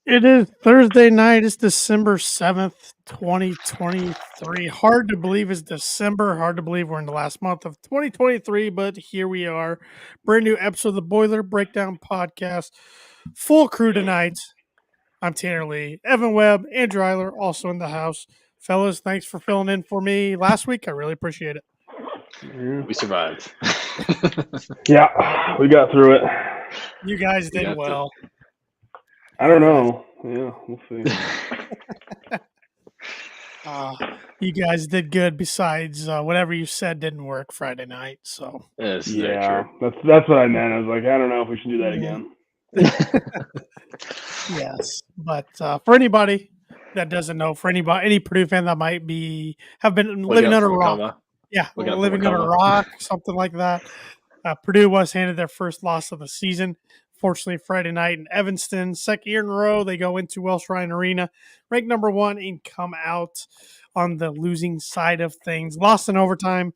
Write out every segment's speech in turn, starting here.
It is Thursday night. It's December 7th, 2023. Hard to believe it's December. Hard to believe we're in the last month of 2023, but here we are. Brand new episode of the Boiler Breakdown Podcast. Full crew tonight. I'm Tanner Lee, Evan Webb, Andrew Eiler, also in the house. Fellas, thanks for filling in for me last week. I really appreciate it. We survived. Yeah, we got through it. You guys did well. I don't know. Yeah, we'll see. You guys did good. Besides, whatever you said didn't work Friday night. So that's what I meant. I was like, I don't know if we should do that again. Yes, but for anybody that doesn't know, for any Purdue fan that might have been living under a rock, living under a rock, something like that. Purdue was handed their first loss of the season. Fortunately, Friday night in Evanston, second year in a row, they go into Welsh Ryan Arena, ranked number 1, and come out on the losing side of things. Lost in overtime.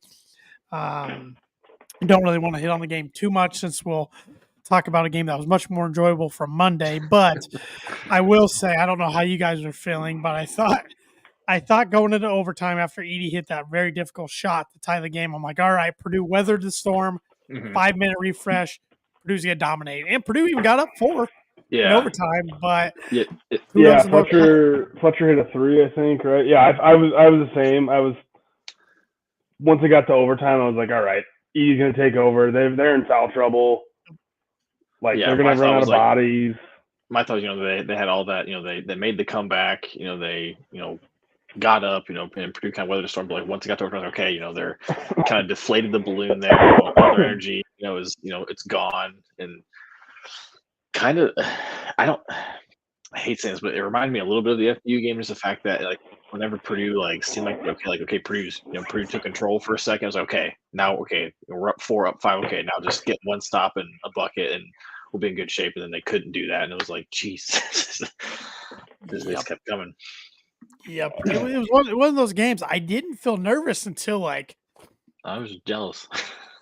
Don't really want to hit on the game too much since we'll talk about a game that was much more enjoyable from Monday. But I will say, I don't know how you guys are feeling, but I thought going into overtime after Edey hit that very difficult shot to tie the game, I'm like, all right, Purdue weathered the storm, 5-minute refresh. Purdue's going to dominate. And Purdue even got up 4 in overtime. But Fletcher hit a 3, I think, right? Yeah, I was the same. Once it got to overtime, I was like, all right, Edey's going to take over. They're in foul trouble. They're going to run out of bodies. My thought, they had all that, they made the comeback, they got up, and Purdue kind of weathered the storm. But once it got to overtime, okay, they're kind of deflated the balloon there. All their energy, it's gone. And kind of, I hate saying this, but it reminded me a little bit of the FU game. Just the fact that whenever Purdue seemed like Purdue took control for a second. I was like, we're up 4, up 5. Okay, now just get one stop and a bucket, and we'll be in good shape. And then they couldn't do that, and it was like, geez, they just kept coming. Yep, it was one of those games. I didn't feel nervous until I was jealous.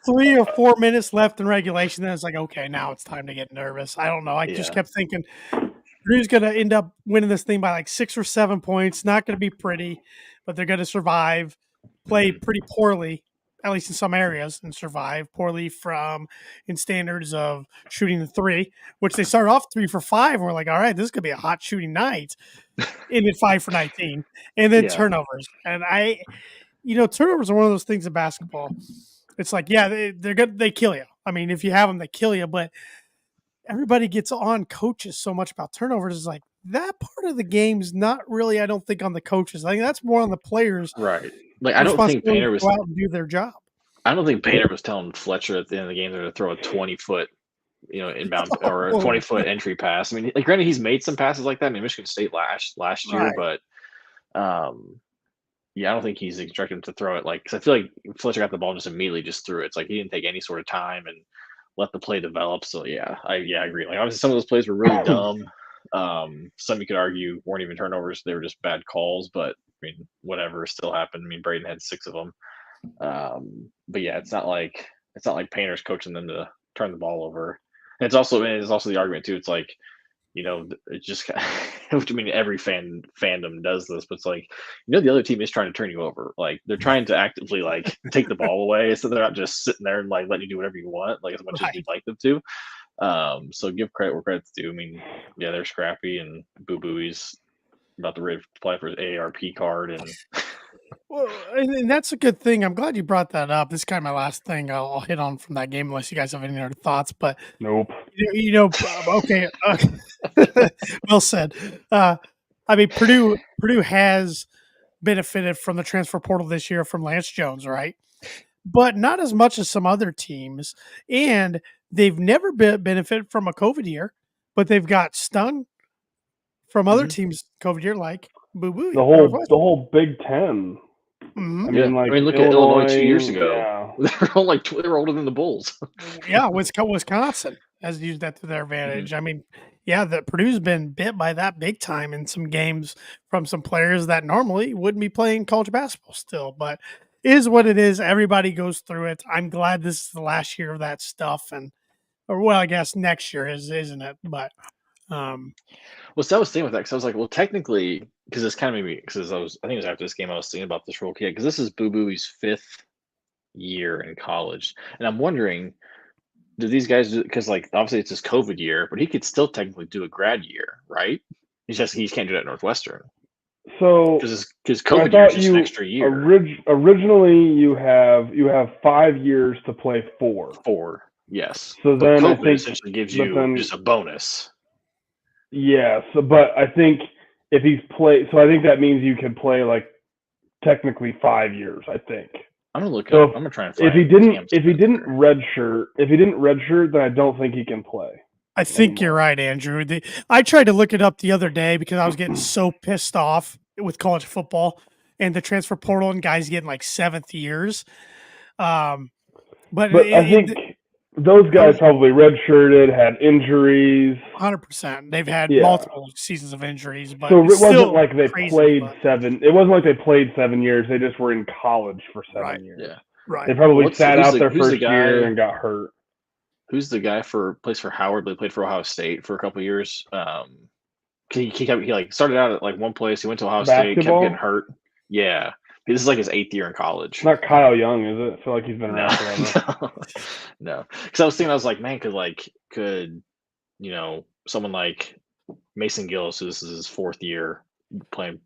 3 or 4 minutes left in regulation. Then it's like, okay, now it's time to get nervous. I don't know. I just kept thinking Purdue's going to end up winning this thing by 6 or 7 points. Not going to be pretty, but they're going to survive. Play pretty poorly, at least in some areas, and survive poorly in standards of shooting the 3, which they started off 3 for 5. And we're like, all right, this could be a hot shooting night. Ended 5 for 19, and then turnovers. And turnovers are one of those things in basketball. It's like, they're good. They kill you. I mean, if you have them, they kill you. But everybody gets on coaches so much about turnovers. It's like that part of the game's not really, I don't think, on the coaches. I think that's more on the players. Right. I don't think Painter was go out and do their job. I don't think Painter was telling Fletcher at the end of the game to throw a 20-foot, inbound or a 20-foot entry pass. I mean, granted, he's made some passes like that. I mean, Michigan State last year, but I don't think he's instructing him to throw it because I feel like Fletcher got the ball and just immediately just threw it. It's like he didn't take any sort of time and let the play develop. So I agree. Obviously, some of those plays were really dumb. Some you could argue weren't even turnovers; they were just bad calls. But I mean, whatever still happened. I mean, Braden had 6 of them. But it's not like Painter's coaching them to turn the ball over. And it's also the argument too. It's like, it just, which I mean, every fandom does this, but it's like, the other team is trying to turn you over. They're trying to actively take the ball away, so they're not just sitting there and letting you do whatever you want, as much as you'd like them to. So give credit where credit's due. I mean, they're scrappy, and Boo Booey's about to apply for his AARP card, and well, and that's a good thing. I'm glad you brought that up. This is kind of my last thing I'll hit on from that game, unless you guys have any other thoughts. But nope. Okay. Well said. I mean, Purdue has benefited from the transfer portal this year from Lance Jones, right? But not as much as some other teams. And they've never benefited from a COVID year, but they've got stung from other teams' COVID year, like Boo Boo. The whole Big Ten. Mm-hmm. I mean, look at Illinois 2 years ago. Yeah. They were older than the Bulls. Wisconsin has used that to their advantage. I mean, that Purdue's been bit by that big time in some games from some players that normally wouldn't be playing college basketball still. But it is what it is. Everybody goes through it. I'm glad this is the last year of that stuff, I guess next year isn't it? But Well, so I was thinking with that because I was like, well, technically, because it's kind of maybe because I think it was after this game I was thinking about this real quick because this is Boo Booey's 5th year in college, and I'm wondering, do these guys because like obviously it's his COVID year, but he could still technically do a grad year, right? He can't do that at Northwestern. So because COVID year is just an extra year. Originally, you have 5 years to play 4. 4, yes. So but then COVID I think essentially gives you just a bonus. Yes, but I think if he's played, so I think that means you can play like technically 5 years. I think. I'm gonna look up. I'm gonna try and find. If he didn't redshirt, then I don't think he can play. I think you're right, Andrew. I tried to look it up the other day because I was getting so pissed off with college football and the transfer portal and guys getting like 7th years. But I think those guys probably redshirted, had injuries. 100%. They've had multiple seasons of injuries, but so it wasn't like they played 7. It wasn't like they played 7 years. They just were in college for 7 years. Yeah, right. They probably sat out their first year and got hurt. Who's the guy plays for Howard, but he played for Ohio State for a couple of years? He like started out at like one place. He went to Ohio State, kept getting hurt. Yeah, this is like his 8th year in college. It's not Kyle Young, is it? I feel like he's been around forever. No, because I was thinking, I was like, man, could someone like Mason Gillis, who this is his 4th year playing.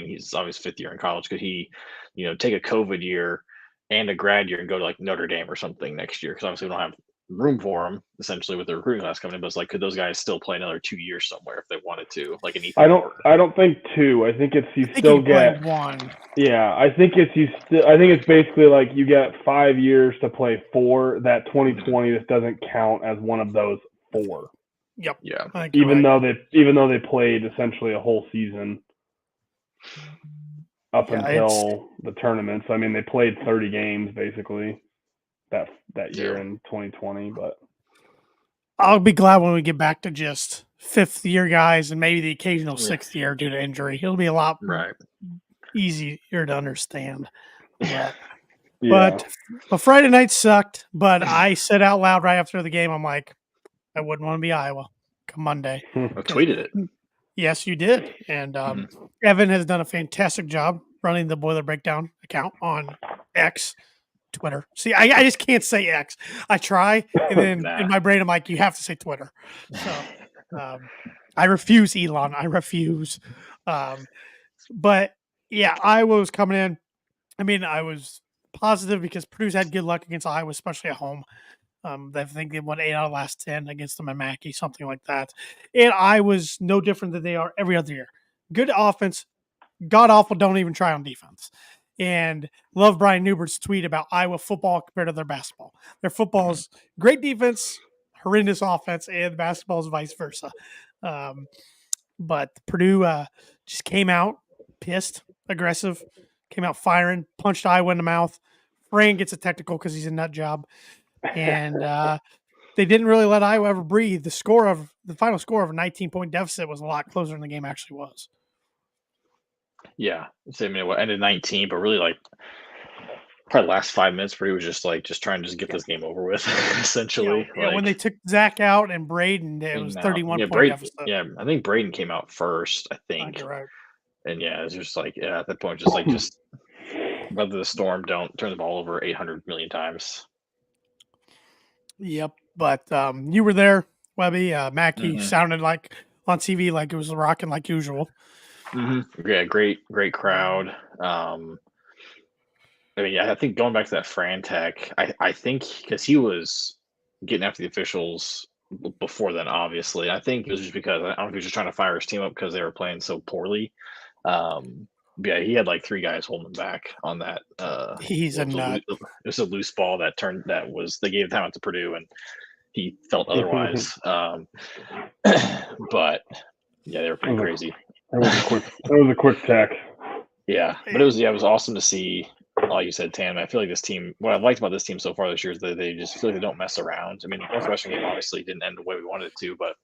He's obviously 5th year in college. Could he, take a COVID year and a grad year and go to like Notre Dame or something next year? Because obviously we don't have room for them essentially with the recruiting class coming in, but it's like, could those guys still play another 2 years somewhere if they wanted to, like an Ethan? I don't think 2. I think it's you still get 1. Yeah, I think it's basically like you get 5 years to play 4. That 2020 just doesn't count as one of those 4. Yep. Yeah. Even though they played essentially a whole season up until the tournaments. I mean, they played 30 games basically that year in 2020, but I'll be glad when we get back to just 5th year guys and maybe the occasional 6th year due to injury. It'll be a lot easier to understand. But Friday night sucked, but I said out loud right after the game, I'm like, I wouldn't want to be Iowa come Monday. I tweeted it. Yes, you did. And Evan has done a fantastic job running the Boiler Breakdown account on X. Twitter. See, I just can't say X. I try, and then in my brain, I'm like, you have to say Twitter. So I refuse, Elon. I refuse. But yeah, Iowa was coming in. I mean, I was positive because Purdue's had good luck against Iowa, especially at home. I think they won 8 out of the last 10 against them at Mackey, something like that. And I was no different than they are every other year. Good offense, god awful. Don't even try on defense. And love Brian Newbert's tweet about Iowa football compared to their basketball. Their football is great defense, horrendous offense, and basketball is vice versa. But Purdue just came out pissed, aggressive, came out firing, punched Iowa in the mouth. Fran gets a technical because he's a nut job. And they didn't really let Iowa ever breathe. The final score of a 19-point deficit was a lot closer than the game actually was. Yeah, I mean, it ended 19, but really, like, probably the last 5 minutes, Purdue was just trying to get this game over with, essentially. Yeah, when they took Zach out and Braden, it was 31 point deficit. Yeah, I think Braden came out first, I think. You're right. And yeah, it was just like, at that point, just whether the Storm don't turn the ball over 800 million times. Yep, but you were there, Webby. Mackey sounded like on TV like it was rocking like usual. Mm-hmm. Yeah, great crowd. I mean, I think going back to that Fran Tech, I think because he was getting after the officials before then, obviously. I think it was just because I don't know if he was just trying to fire his team up because they were playing so poorly. Yeah, he had like 3 guys holding him back on that. He's a nut. It was a loose ball they gave time out to Purdue, and he felt otherwise. But yeah, they were pretty crazy. That was a quick tech. Yeah, but it was awesome to see. Like you said, Tam, I feel like this team. What I've liked about this team so far this year is that they just feel like they don't mess around. I mean, the Northwestern game obviously didn't end the way we wanted it to, but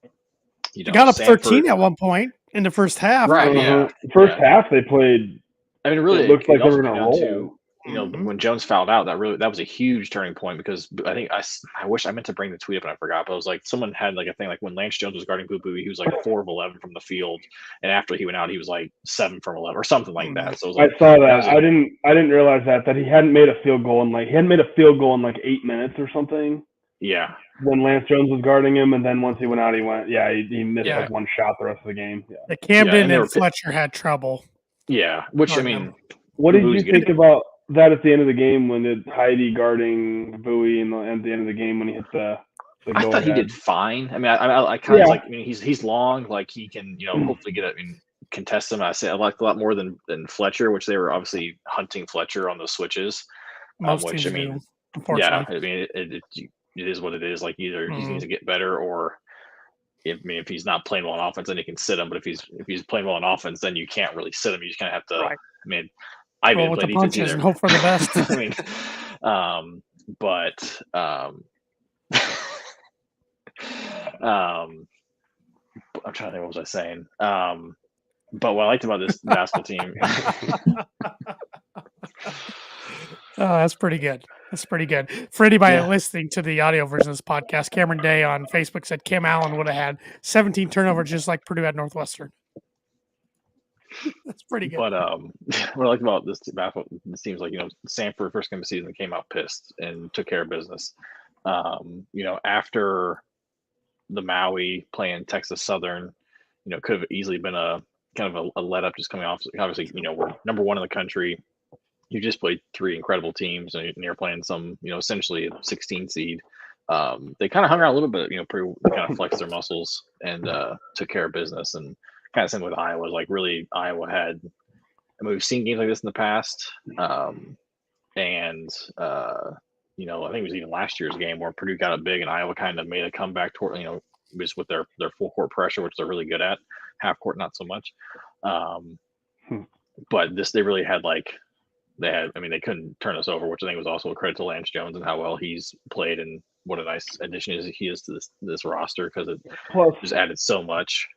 they got up 13 at one point in the first half. Right. Yeah. First half they played. I mean, really, it looked like they were going to roll. when Jones fouled out, that was a huge turning point, because I think I wish I meant to bring the tweet up and I forgot, but it was like someone had like a thing like when Lance Jones was guarding Boo Boo, he was like 4 of 11 from the field, and after he went out, he was like 7 from 11 or something like that. So it was like, I saw that. I didn't realize that he hadn't made a field goal in like 8 minutes or something. Yeah. When Lance Jones was guarding him, and then once he went out, he missed like one shot the rest of the game. Yeah. The Camden and Fletcher had trouble. Yeah, which I mean, what did you think about that at the end of the game when did Heidi guarding Bowie at the end of the game when he hit the I thought he did fine. I mean, I kind of like. I mean, he's long, like he can hopefully get it. I mean, contest him. I liked a lot more than Fletcher, which they were obviously hunting Fletcher on those switches. Which I mean, yeah, I mean it is what it is. Like either he needs to get better, or if he's not playing well on offense, then you can sit him. But if he's playing well on offense, then you can't really sit him. You just kind of have to. Right. I mean, I didn't play defense either. And hope for the best. I mean, I'm trying to think, what was I saying? But what I liked about this basketball team. That's pretty good. That's pretty good. For anybody listening to the audio version of this podcast, Cameron Day on Facebook said Cam Allen would have had 17 turnovers just like Purdue at Northwestern. That's pretty good. But what I like about this basketball, it seems like Sanford first game of the season came out pissed and took care of business. After the Maui playing Texas Southern, could have easily been a kind of a let up just coming off. Obviously, we're number 1 in the country. You just played 3 incredible teams, and you're playing some, essentially a 16 seed. They kind of hung around a little bit, Purdue kind of flexed their muscles and took care of business. And kind of same with Iowa. Like really, Iowa had. I mean, we've seen games like this in the past, I think it was even last year's game where Purdue got it big and Iowa kind of made a comeback toward, just with their full court pressure, which they're really good at. Half court, not so much. But they really had they couldn't turn us over, which I think was also a credit to Lance Jones and how well he's played and what a nice addition he is to this roster, because it just added so much.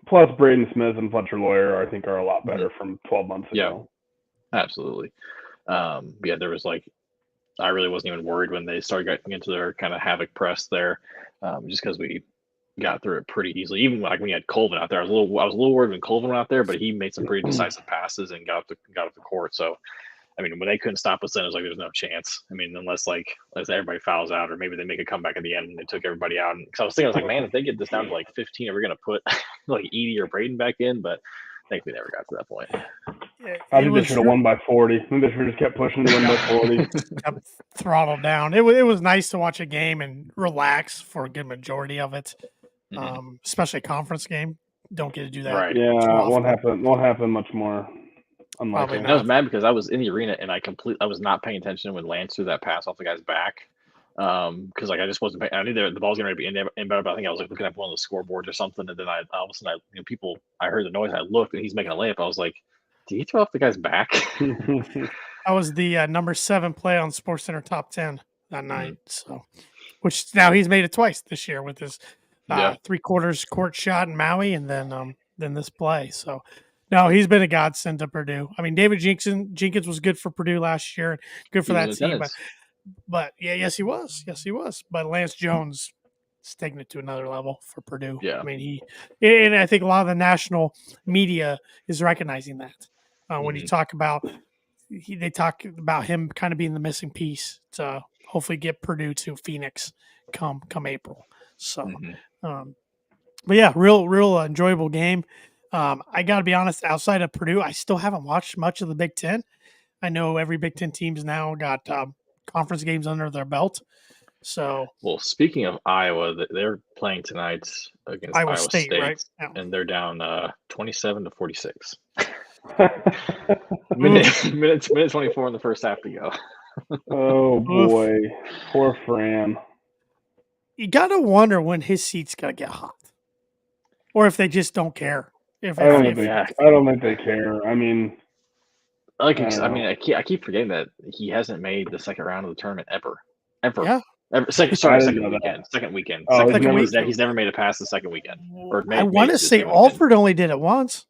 Plus, Braden Smith and Fletcher Lawyer, I think, are a lot better from 12 months ago. Yeah, absolutely. There was I really wasn't even worried when they started getting into their kind of havoc press there, just because we got through it pretty easily. Even like when you had Colvin out there, I was a little worried when Colvin went out there, but he made some pretty decisive passes and got up the court. So, I mean, when they couldn't stop us, then it was like there's no chance. I mean, unless everybody fouls out, or maybe they make a comeback at the end and they took everybody out. And because I was like, man, if they get this down to 15, are we gonna put Edie or Braden back in? But I think we never got to that point. I think they should have won by 40. I think they should have just kept pushing to win by 40. Throttled down. It was nice to watch a game and relax for a good majority of it, especially a conference game. Don't get to do that. Right. Yeah, it won't happen much more. I was mad because I was in the arena and I was not paying attention when Lance threw that pass off the guy's back. Because I just wasn't paying. I knew the ball was going to be in better, but I think I was looking at one of the scoreboards or something, and then all of a sudden I heard the noise. I looked and he's making a layup. I was like, did he throw off the guy's back? That was the number 7 play on SportsCenter top 10 that night. So, which now he's made it twice this year with his 3/4 court shot in Maui, and then this play. So. No, he's been a godsend to Purdue. I mean, David Jenkins was good for Purdue last year, good for that team. But yes, he was. But Lance Jones is taking it to another level for Purdue. Yeah. I mean, and I think a lot of the national media is recognizing that. When you talk about, they talk about him kind of being the missing piece to hopefully get Purdue to Phoenix come April. So, but yeah, real enjoyable game. I got to be honest, outside of Purdue, I still haven't watched much of the Big Ten. I know every Big Ten team's now got conference games under their belt. So, well, speaking of Iowa, they're playing tonight against Iowa State, right? And they're down 27-46. minute 24 in the first half to go. Oh boy, poor Fran. You got to wonder when his seat's gonna get hot, or if they just don't care. I don't think they care. I mean, I keep forgetting that he hasn't made the second round of the tournament ever. Yeah. Second weekend. He's never made it past the second weekend. I want to say Alford only did it once.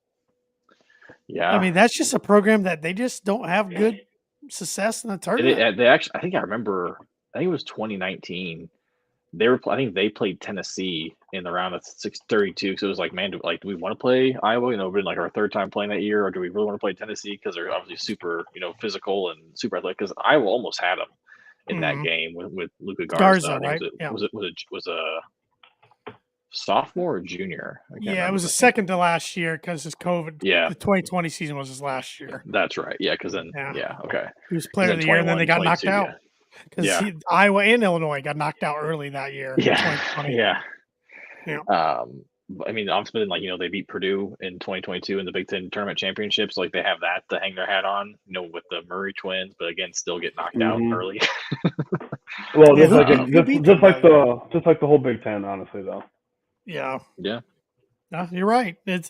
Yeah. I mean, that's just a program that they just don't have good success in the tournament. They actually, I think it was 2019. I think they played Tennessee in the round of 632. So it was like, man, do we want to play Iowa? Been like our third time playing that year, or do we really want to play Tennessee because they're obviously super, physical and super athletic? Because Iowa almost had them in that game with Luka Garza. Right? Was a sophomore or junior? It was a second to last year because his COVID. Yeah, the 2020 season was his last year. That's right. Yeah, because then okay, he was player of the year, and then they got knocked out. Because Iowa and Illinois got knocked out early that year. Yeah. I mean, obviously, they beat Purdue in 2022 in the Big Ten tournament championships. Like, they have that to hang their hat on, with the Murray twins, but again, still get knocked out early. Well, just like the whole Big Ten, honestly, though. Yeah. Yeah. No, you're right. It's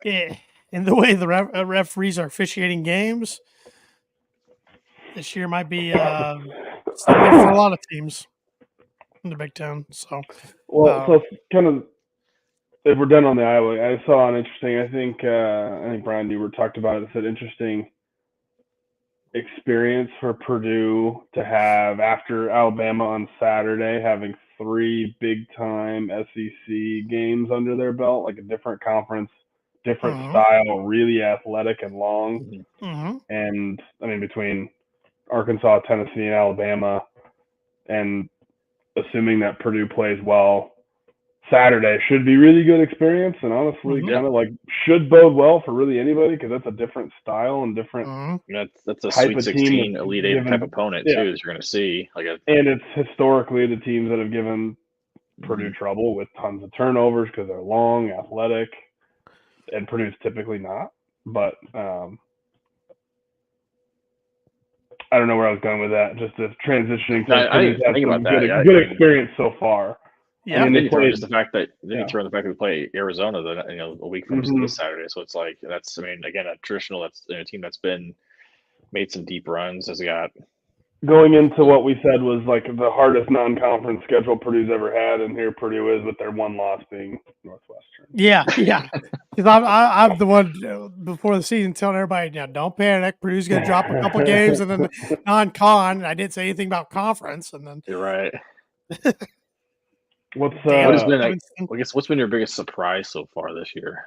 in the way the referees are officiating games. This year might be similar for a lot of teams in the Big Ten. So, so kind of, if we're done on the Iowa, I saw an interesting. I think Brian Newbert talked about it. It's an interesting experience for Purdue to have after Alabama on Saturday, having 3 big-time SEC games under their belt, like a different conference, different style, really athletic and long. And I mean, between Arkansas, Tennessee, and Alabama, and assuming that Purdue plays well Saturday, should be really good experience, and honestly, kind of like should bode well for really anybody because that's a different style and different. That's a Sweet 16 Elite 8 type opponent too that you're going to see. And it's historically the teams that have given Purdue trouble with tons of turnovers because they're long, athletic, and Purdue's typically not. But I don't know where I was going with that. Just the transitioning. I didn't think about that. Good experience so far. Yeah, and then you throw just the fact that we play Arizona, a week from this Saturday. So it's like that's, I mean, again, a traditional a team that's been made some deep runs, has got going into what we said was like the hardest non-conference schedule Purdue's ever had, and here Purdue is with their one loss being Northwestern. Yeah. Because I'm the one before the season telling everybody, now don't panic. Purdue's going to drop a couple games, and then non-con. I didn't say anything about conference, and then you're right. What's been your biggest surprise so far this year?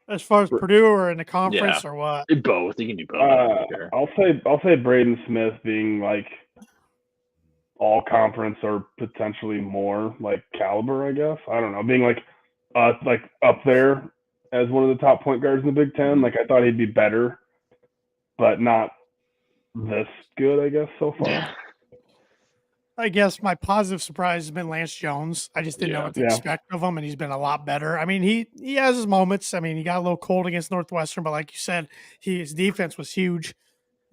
As far as Purdue or in the conference or what? Both. You can do both. I'll say Braden Smith being like all conference or potentially more like caliber, I guess. I don't know. Being like up there as one of the top point guards in the Big Ten. Like I thought he'd be better, but not this good, I guess, so far. I guess my positive surprise has been Lance Jones. I just didn't know what to expect of him, and he's been a lot better. I mean, he has his moments. I mean, he got a little cold against Northwestern, but like you said, his defense was huge.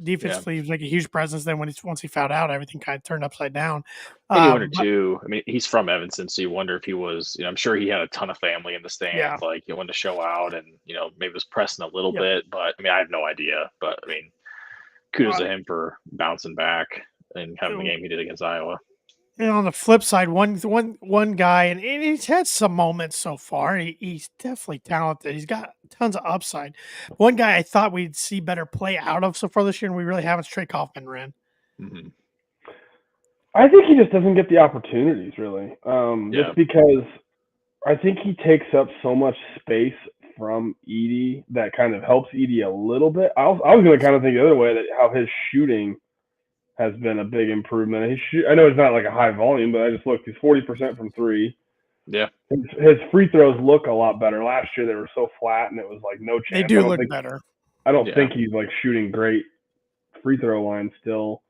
Defensively, he was like a huge presence. Then once he found out, everything kind of turned upside down. I wonder too. I mean, he's from Evanston, so you wonder if he was. I'm sure he had a ton of family in the stands. Yeah. Like he wanted to show out, and maybe was pressing a little bit. But I mean, I have no idea. But I mean, kudos to him for bouncing back and having the game he did against Iowa. And on the flip side, one guy, and he's had some moments so far. He's definitely talented. He's got tons of upside. One guy I thought we'd see better play out of so far this year, and we really haven't, Trey Kaufman-Renn. I think he just doesn't get the opportunities, really. Just because I think he takes up so much space from Edey that kind of helps Edey a little bit. I was going to kind of think the other way, that how his shooting has been a big improvement. I know it's not like a high volume, but I just looked. He's 40% from 3. Yeah. His free throws look a lot better. Last year they were so flat, and it was like no chance. They do look better. I don't think he's like shooting great free throw line still.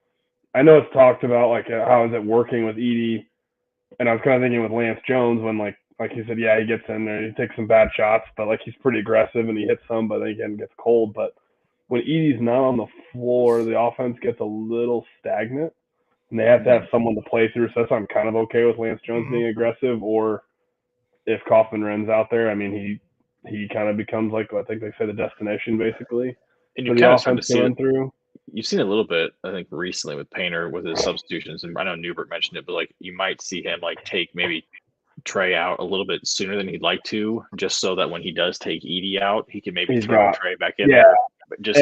I know it's talked about like how is it working with Edey, and I was kind of thinking with Lance Jones when like he said, he gets in there, he takes some bad shots, but like he's pretty aggressive and he hits some, but then again gets cold. But when Edey's not on the floor, the offense gets a little stagnant, and they have to have someone to play through. So that's why I'm kind of okay with Lance Jones being aggressive. Or if Kaufman-Renn's out there, I mean, he kind of becomes like, I think they say, the destination basically. And you kind of started to see it through. You've seen a little bit, I think, recently with Painter with his substitutions, and I know Newbert mentioned it, but like you might see him like take maybe Trey out a little bit sooner than he'd like to, just so that when he does take Edey out, he can maybe throw Trey back in there. Just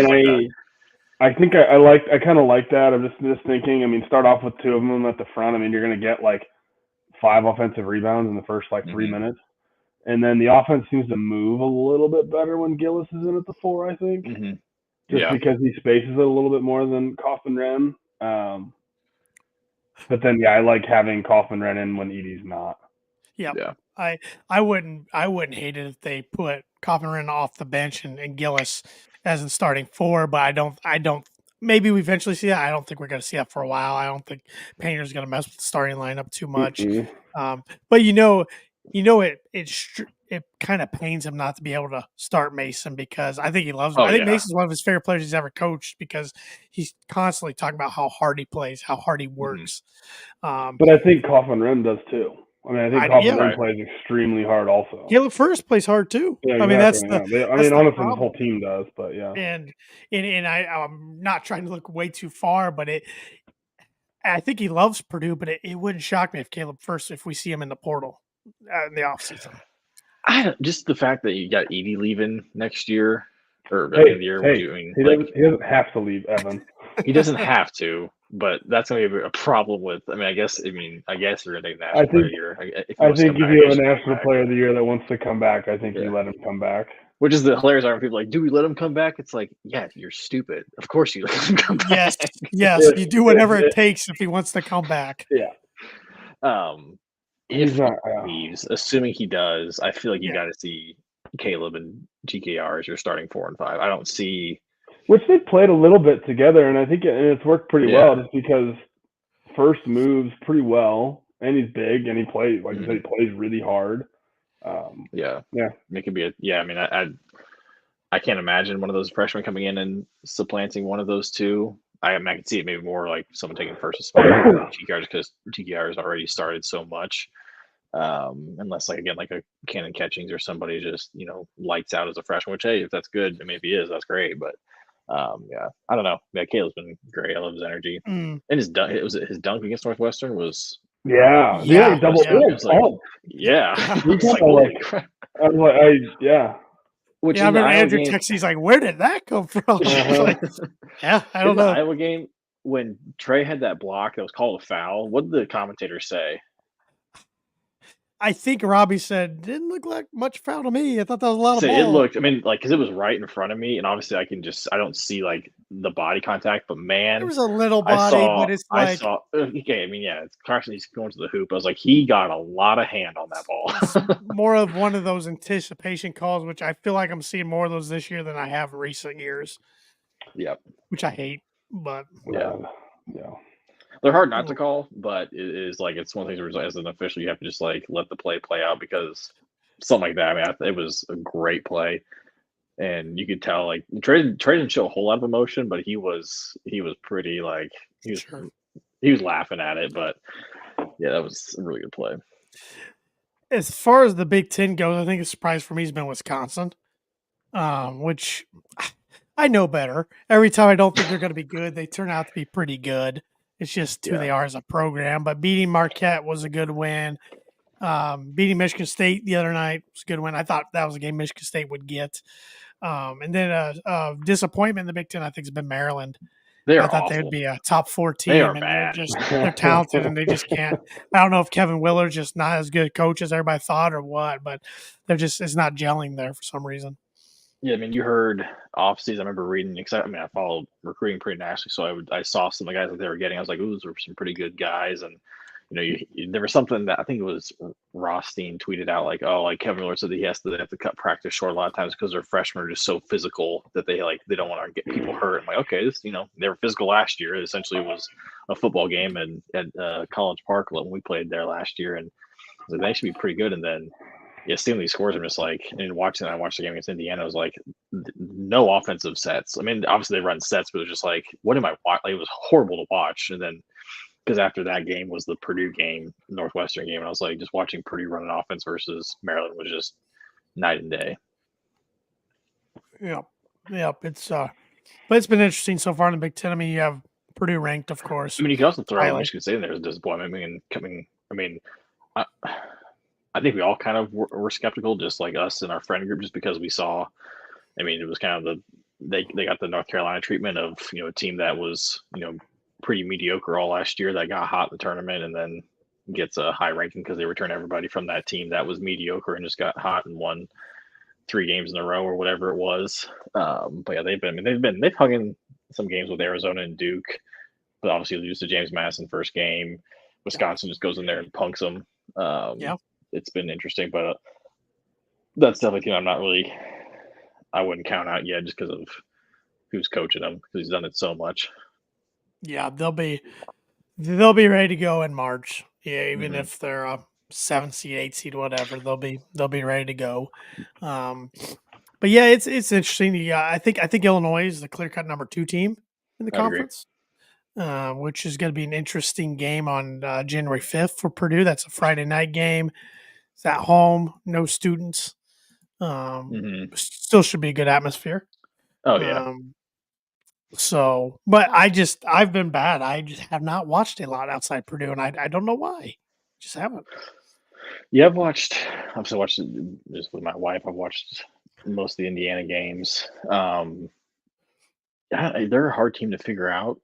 I think I kind of like that. I'm just thinking. I mean, start off with 2 of them at the front. I mean, you're going to get like 5 offensive rebounds in the first like 3 minutes, and then the offense seems to move a little bit better when Gillis is in at the 4. I think, just because he spaces it a little bit more than Kaufman-Renn. But then, I like having Kaufman-Renn in when Edey's not. Yeah. I wouldn't hate it if they put Kaufman-Renn off the bench and Gillis as in starting 4, but I don't. Maybe we eventually see that. I don't think we're going to see that for a while. I don't think Painter's going to mess with the starting lineup too much. But it kind of pains him not to be able to start Mason because I think he loves him. I think Mason's one of his favorite players he's ever coached because he's constantly talking about how hard he plays, how hard he works. But I think Kaufman-Renn does too. I mean, I think Kaufman-Renn plays extremely hard also. Caleb First plays hard too. Yeah, exactly. I mean, honestly, the whole team does, but yeah. And I'm not trying to look way too far, but I think he loves Purdue, but it wouldn't shock me if Caleb First, if we see him in the portal in the offseason. Just the fact that you got Edey leaving next year or at the end of the year. He doesn't have to leave, Evan. He doesn't have to, but that's going to be a problem with. I guess we're going to take National Player of the Year. I think if you have a National Player of the Year that wants to come back, I think you let him come back. Which is the hilarious argument. People are like, do we let him come back? It's like, yeah, you're stupid. Of course you let him come back. Yes. You do whatever it takes if he wants to come back. Yeah. If he leaves, assuming he does, I feel like you got to see Caleb and GKR as your starting 4 and 5. I don't see. Which they played a little bit together, and I think it's worked pretty well just because First moves pretty well, and he's big, and he plays, like you said, he plays really hard. It could be I can't imagine one of those freshmen coming in and supplanting one of those two. I can see it maybe more like someone taking First's spot GKR just because GKR has already started so much. Unless like a Cannon Catchings or somebody just lights out as a freshman, which hey, if that's good, and maybe is, that's great. But I don't know. Yeah, Caleb's been great. I love his energy and his dunk against Northwestern was double. Which I remember Andrew texted. He's like, "Where did that come from?" I don't know. The Iowa game when Trey had that block that was called a foul. What did the commentator say? I think Robbie said, didn't look like much foul to me. I thought that was a lot of ball. It looked, because it was right in front of me, and obviously I don't see like the body contact, but man, there was a little body, but it's like it's Carson. He's going to the hoop. I was like, he got a lot of hand on that ball. More of one of those anticipation calls, which I feel like I'm seeing more of those this year than I have in recent years. Yep. Which I hate, but yeah. They're hard not to call, but it is like it's one of the things where as an official you have to just like let the play out because something like that. It was a great play, and you could tell like Trey didn't show a whole lot of emotion, but he was pretty like he was laughing at it. But yeah, that was a really good play. As far as the Big Ten goes, I think a surprise for me has been Wisconsin, which I know better. Every time I don't think they're going to be good, they turn out to be pretty good. It's just who they are as a program. But beating Marquette was a good win. Beating Michigan State the other night was a good win. I thought that was a game Michigan State would get. And then disappointment in the Big Ten, I think, has been Maryland. I thought they would be a top 4 team. They are bad. They're talented, and they just can't. I don't know if Kevin Willard's just not as good a coach as everybody thought or what, but it's not gelling there for some reason. Yeah, you heard offseason. I remember reading. I followed recruiting pretty nationally, so I saw some of the guys that they were getting. I was like, "Ooh, those were some pretty good guys." And there was something that I think it was Rothstein tweeted out like, "Oh, like Kevin Miller said that they have to cut practice short a lot of times because their freshmen are just so physical that they don't want to get people hurt." I'm like, okay, this they were physical last year. It essentially was a football game at College Park when we played there last year, and so they should be pretty good. And then. Yeah, seeing these scores, I'm just like, and I watched the game against Indiana. I was like, no offensive sets. Obviously they run sets, but it was just like, what am I watching? Like, it was horrible to watch. And then, because after that game was the Purdue game, Northwestern game, and I was like, just watching Purdue run an offense versus Maryland was just night and day. Yeah, but it's been interesting so far in the Big Ten. You have Purdue ranked, of course. You can also throw Michigan State in there as a disappointment. I think we all kind of were skeptical, just like us and our friend group, just because we saw. It was kind of they got the North Carolina treatment of a team that was pretty mediocre all last year that got hot in the tournament and then gets a high ranking because they return everybody from that team that was mediocre and just got hot and won 3 games in a row or whatever it was. But yeah, they've hung in some games with Arizona and Duke, but obviously lose to James Madison first game. Wisconsin just goes in there and punks them. It's been interesting, but that's definitely I wouldn't count out yet just because of who's coaching them because he's done it so much. Yeah, they'll be ready to go in March. Yeah, even if they're a 7 seed, 8 seed, whatever, they'll be ready to go. But yeah, it's interesting. Yeah, I think Illinois is the clear cut number 2 team in the conference, which is going to be an interesting game on January 5th for Purdue. That's a Friday night game. It's at home, no students. Still should be a good atmosphere. Oh yeah. So, but I've been bad. I just have not watched a lot outside Purdue, and I don't know why. Just haven't. Yeah, I've watched just with my wife. I've watched most of the Indiana games. They're a hard team to figure out.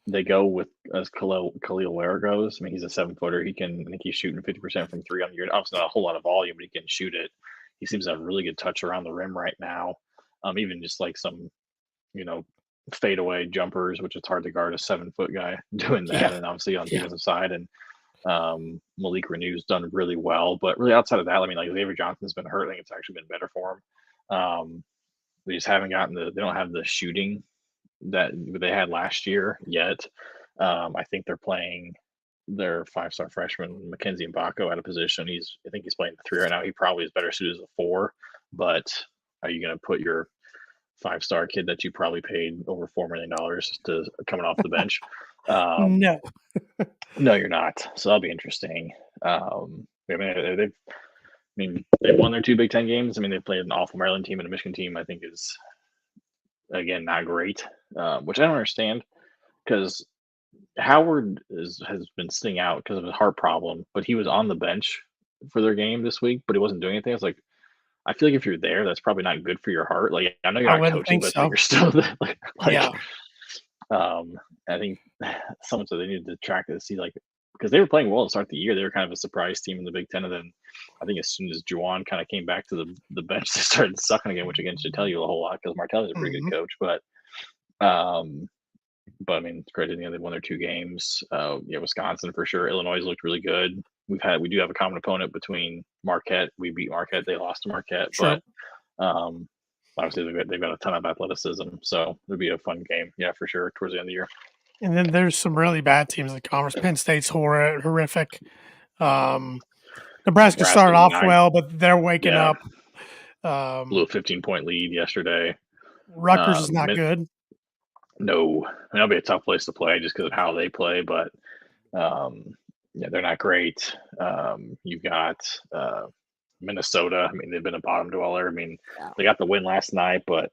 They go with as Khalil Ware goes. I mean, he's a 7-footer. I think he's shooting 50% from 3 on the year. Obviously, not a whole lot of volume, but he can shoot it. He seems to have really good touch around the rim right now. Even just like some, fadeaway jumpers, which it's hard to guard a 7-foot guy doing that. And obviously on the defensive side, and Malik Renew's done really well. But really outside of that, I mean, like Xavier Johnson's been hurt. I think it's actually been better for him. They just haven't they don't have the shooting that they had last year yet. I think they're playing their 5-star freshman Mackenzie Mbako out of position. I think he's playing the 3 right now. He probably is better suited as a 4, but are you going to put your 5-star kid that you probably paid over $4 million to coming off the bench? No, you're not. So that'll be interesting. They've won their 2 Big Ten games. I mean, they played an awful Maryland team and a Michigan team. I think is again not great, which I don't understand because Howard has been sitting out because of his heart problem, but he was on the bench for their game this week, but he wasn't doing anything. It's like, I feel like if you're there, that's probably not good for your heart. Like, I know you're not coaching, but you're still there. I think someone said they needed to track it to see, like, because they were playing well to start the year. They were kind of a surprise team in the Big Ten. And then I think as soon as Juwan kind of came back to the bench, they started sucking again, which again should tell you a whole lot because Martelli's a pretty good coach. But I mean, it's crazy. They won their 2 games. Wisconsin for sure. Illinois looked really good. We do have a common opponent between Marquette. We beat Marquette. They lost to Marquette, but obviously they've got a ton of athleticism. So it'll be a fun game, for sure, towards the end of the year. And then there's some really bad teams in the conference. Penn State's horrific. Nebraska started off well, but they're waking up. Blew a 15-point lead yesterday. Rutgers is not good. No, it'll be a tough place to play just because of how they play, but they're not great. You've got Minnesota. I mean, they've been a bottom dweller. I mean, they got the win last night, but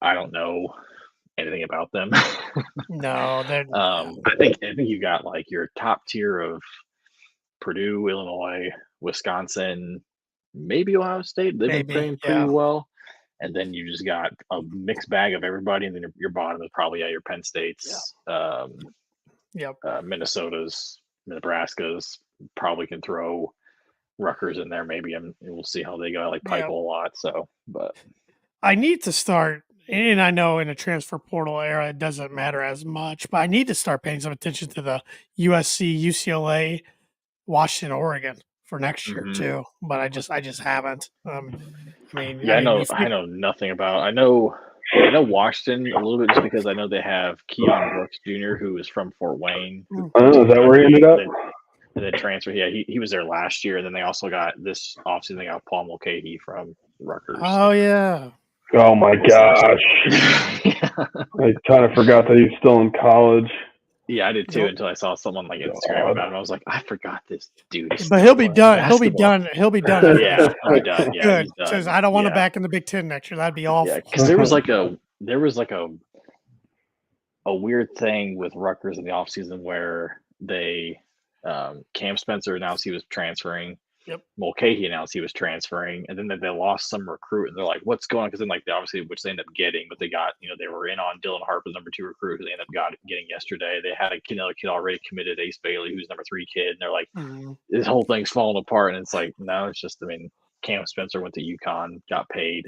I don't know anything about them. No, I think you've got like your top tier of Purdue, Illinois, Wisconsin, maybe Ohio State. They've been playing pretty well. And then you just got a mixed bag of everybody, and then your bottom is probably your Penn States, Minnesota's, Nebraska's. Probably can throw Rutgers in there, maybe, and we'll see how they go. I like Pipe a lot, so but I need to start. And I know in a transfer portal era, it doesn't matter as much, but I need to start paying some attention to the USC, UCLA, Washington, Oregon for next year too. But I just haven't. I know nothing about. I know Washington a little bit just because I know they have Keon Brooks Jr., who is from Fort Wayne. Oh, is that where he ended up? And then transferred. Yeah, he was there last year, and then they also got this offseason. They got Paul Mulcahy from Rutgers. Oh yeah. Oh my gosh! I kind of forgot that he's still in college. Yeah, I did too until I saw someone like Instagram about him. I was like, I forgot this dude. But he'll be done. He'll be done. He'll be done. Yeah, he'll be done. Yeah, good. Because I don't want him back in the Big Ten next year. That'd be awful. Yeah, because there was like a weird thing with Rutgers in the offseason where they Cam Spencer announced he was transferring, Mulcahy announced he was transferring, and then they lost some recruit, and they're like, "What's going on?" Because then, like, obviously, which they ended up getting, but they got, they were in on Dylan Harper, number 2 recruit, who they ended up getting yesterday. They had another kid already committed, Ace Bailey, who's number 3 kid, and they're like, this whole thing's falling apart, and it's like, no, it's just, Cam Spencer went to UConn, got paid,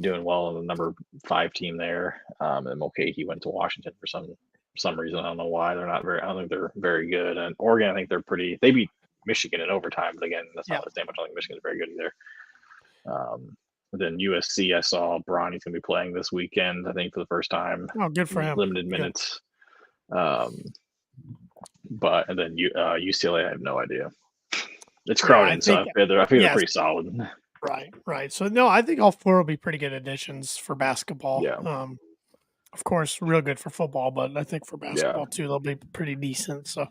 doing well on the number 5 team there, and Mulcahy went to Washington for some reason. I don't know why. I don't think they're very good. And Oregon, I think they beat Michigan in overtime, but again, that's not that much. I don't think Michigan's very good either. Then USC, I saw Bronny's going to be playing this weekend, I think, for the first time. Oh, good for him. Limited minutes. And then UCLA, I have no idea. It's crowded, so I feel they're pretty solid. Right. So, no, I think all 4 will be pretty good additions for basketball. Yeah. Of course, real good for football, but I think for basketball, too, they'll be pretty decent. So,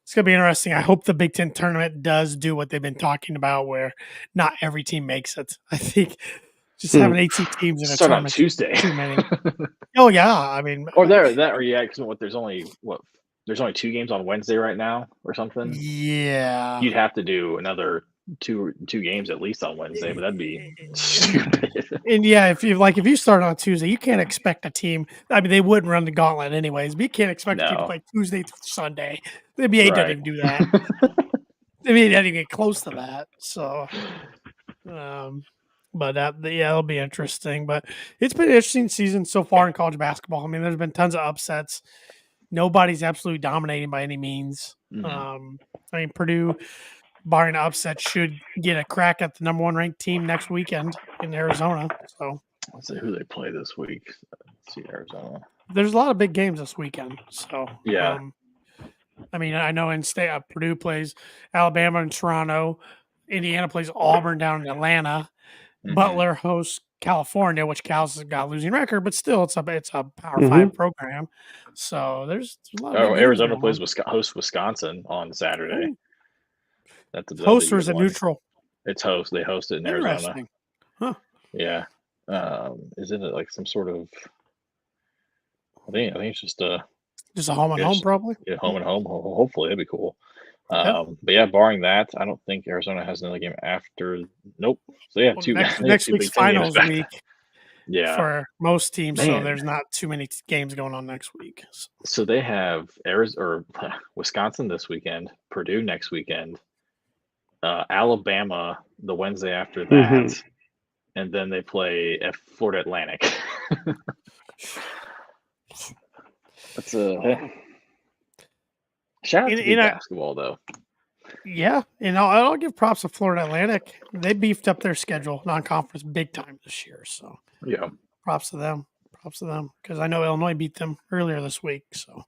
it's going to be interesting. I hope the Big Ten tournament does do what they've been talking about, where not every team makes it. I think just having 18 teams in a start tournament on Tuesday. Too many. Oh, yeah. Because there's only 2 games on Wednesday right now or something. Yeah. You'd have to do another two games at least on Wednesday, but that'd be stupid. And if you start on Tuesday, you can't expect a team. I mean, they wouldn't run the gauntlet anyways, but you can't expect a team to play Tuesday through Sunday. The NBA doesn't even do that. The NBA doesn't even get close to that. So, but it'll be interesting. But it's been an interesting season so far in college basketball. I mean, there's been tons of upsets. Nobody's absolutely dominating by any means. Purdue, barring an upset, should get a crack at the number 1 ranked team next weekend in Arizona. So let's see who they play this week. Let's see Arizona. There's a lot of big games this weekend. So yeah. I know in state Purdue plays Alabama and Toronto. Indiana plays Auburn down in Atlanta. Butler hosts California, which Cal's got a losing record, but still it's a Power 5 program. So there's a lot of Arizona hosts Wisconsin on Saturday. That's host or is it neutral? It's host. They host it in Arizona. Huh. Yeah. Isn't it like some sort of? I think it's just a home and home, probably. Yeah, home and home. Hopefully, that'd be cool. But yeah, barring that, I don't think Arizona has another game after. Nope. So yeah, next week's finals week. Yeah, for most teams, so there's not too many games going on next week. So they have Wisconsin this weekend, Purdue next weekend, Alabama the Wednesday after that, and then they play at Florida Atlantic. That's shout out to basketball though. Yeah, and I'll give props to Florida Atlantic. They beefed up their schedule, non-conference, big time this year. So yeah, props to them. Because I know Illinois beat them earlier this week. So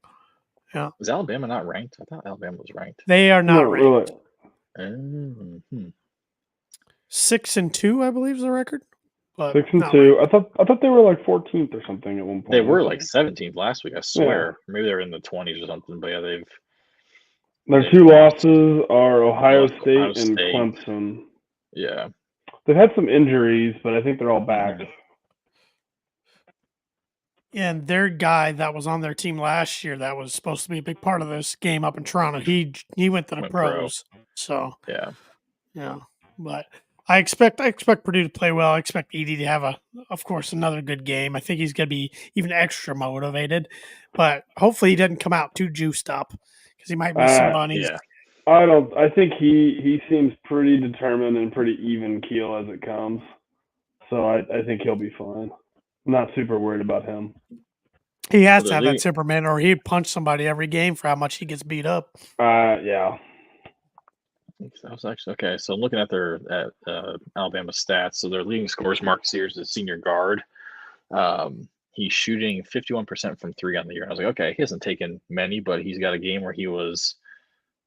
yeah, is Alabama not ranked? I thought Alabama was ranked. They are not ranked. Really. 6-2, I believe, is the record. But 6-2. I thought they were like 14th or something at one point. They were like 17th last week. I swear. Yeah. Maybe they're in the 20s or something. But yeah, their 2 losses are Ohio State and Clemson. Yeah. They've had some injuries, but I think they're all back. And their guy that was on their team last year that was supposed to be a big part of this game up in Toronto, he went to the pros. So yeah. But I expect Purdue to play well. I expect Edey to have of course, another good game. I think he's going to be even extra motivated, but hopefully he doesn't come out too juiced up because he might miss some bunnies. Yeah. I think he seems pretty determined and pretty even keel as it comes. So I think he'll be fine. I'm not super worried about him. He has to have that temperament, or he'd punch somebody every game for how much he gets beat up. Yeah. That was actually okay. So I'm looking at their Alabama stats. So their leading scorers, Mark Sears, is senior guard. He's shooting 51% from 3 on the year. And I was like, okay, he hasn't taken many, but he's got a game where he was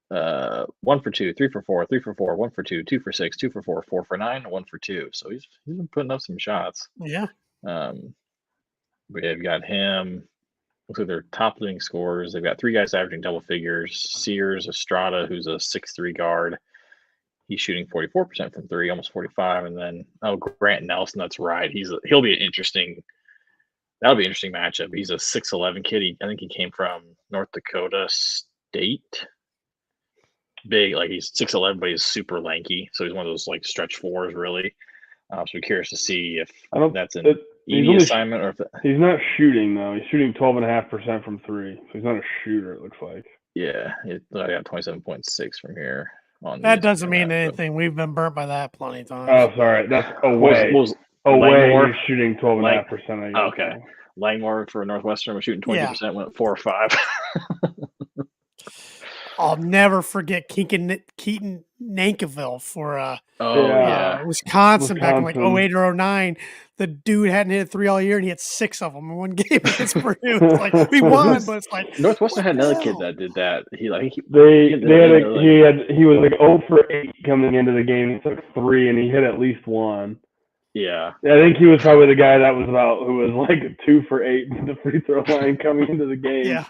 1 for 2, 3 for 4, 3 for 4, 1 for 2, 2 for 6, 2 for 4, 4 for 9, 1 for 2. So he's been putting up some shots. Yeah. We've got him. Looks like their top leading scorers. They've got 3 guys averaging double figures. Sears, Estrada, who's a 6'3" guard. He's shooting 44% from 3, almost 45. And then Grant Nelson. That's right. He'll be an interesting. That'll be an interesting matchup. He's a 6'11" kid. I think he came from North Dakota State. big, like he's 6'11", but he's super lanky. So he's one of those like stretch fours, really. So we're curious to see if that's an easy assignment or if he's not shooting though. He's shooting 12.5% from three, so he's not a shooter. It looks like. Yeah, I got 27.6 from here. That doesn't mean anything. We've been burnt by that plenty of times. Oh, sorry, that's away. Away, he's shooting 12.5%. Okay, Langmore for Northwestern was shooting 20%. Went 4 or 5. I'll never forget Keaton Nankiville for Wisconsin back in like 08 or 09. The dude hadn't hit a 3 all year, and he had 6 of them in one game against Purdue. It's like we won, but it's like Northwestern had another kid that did that. He was like 0 for 8 coming into the game. He took 3, and he hit at least 1. Yeah, I think he was probably the guy that was who was like 2 for 8 in the free throw line coming into the game. Yeah.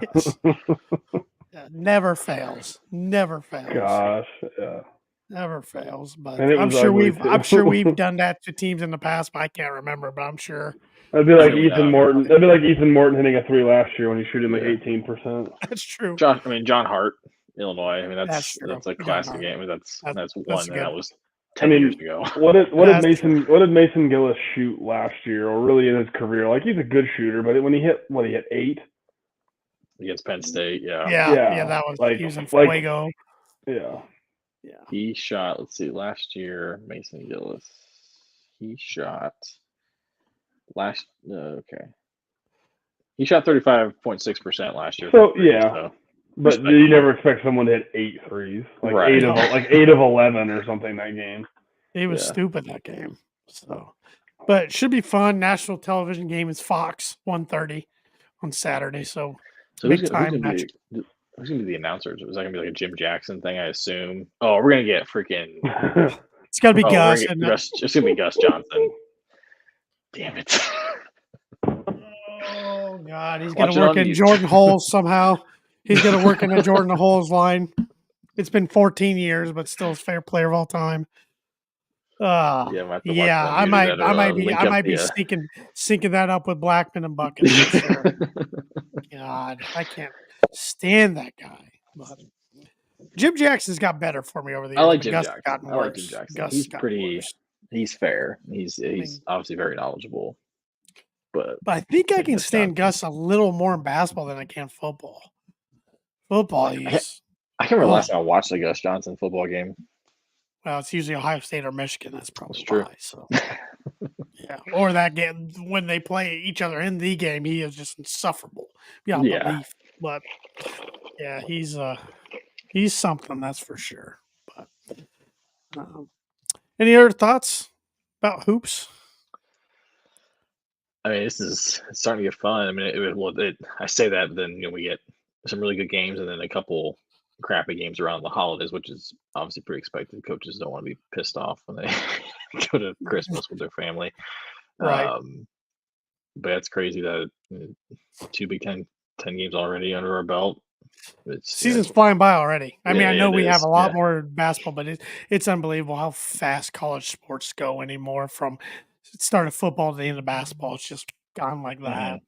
Yes. Never fails. Gosh, yeah. Never fails. But I'm sure we've done that to teams in the past, but I can't remember. But I'm sure. That'd be like Ethan Morton. That'd be like Ethan Morton hitting a 3 last year when he shooting like 18%. That's true. John Hart, Illinois. I mean, that's a classic game. That's one that was 10 years ago. What did Mason Gillis shoot last year, or really in his career? Like he's a good shooter, but when he hit 8 against Penn State, yeah, that was like using Fuego. Yeah. He shot. Let's see, last year Mason Gillis. He shot He shot 35.6% last year. So but you never expect someone to hit 8 threes, like right. 8 of 11 or something that game. He was stupid that game. So, but it should be fun. National television game is Fox 1:30 on Saturday. So big time match. Who's gonna be the announcers? Is that gonna be like a Jim Jackson thing? I assume. Oh, we're gonna get freaking. It's gotta be Gus. It's gonna be Gus Johnson. Damn it. Oh God, he's gonna work in Jordan Holes somehow. He's gonna work in the Jordan Holes line. It's been 14 years, but still his favorite player of all time. I might be syncing that up with Blackman and Bucket. For sure. God, I can't stand that guy. But Jim Jackson's got better for me over the years. I like Jim Jackson. He's fair. He's obviously very knowledgeable. But I think I can stand Gus a little more in basketball than I can football. I can remember last time I watched a Gus Johnson football game. Well, it's usually Ohio State or Michigan. That's probably why. So, or that game when they play each other in the game, he is just insufferable beyond belief. But he's something, that's for sure. But any other thoughts about hoops? I mean, it's starting to get fun. I mean, I say that, but then we get some really good games and then a couple crappy games around the holidays, which is obviously pretty expected. Coaches don't want to be pissed off when they go to Christmas with their family. Right. But it's crazy that 2 Big 10 games already under our belt. Season's flying by already. I mean, I know we have a lot more basketball, but it's unbelievable how fast college sports go anymore. From start of football to the end of basketball, it's just gone like that.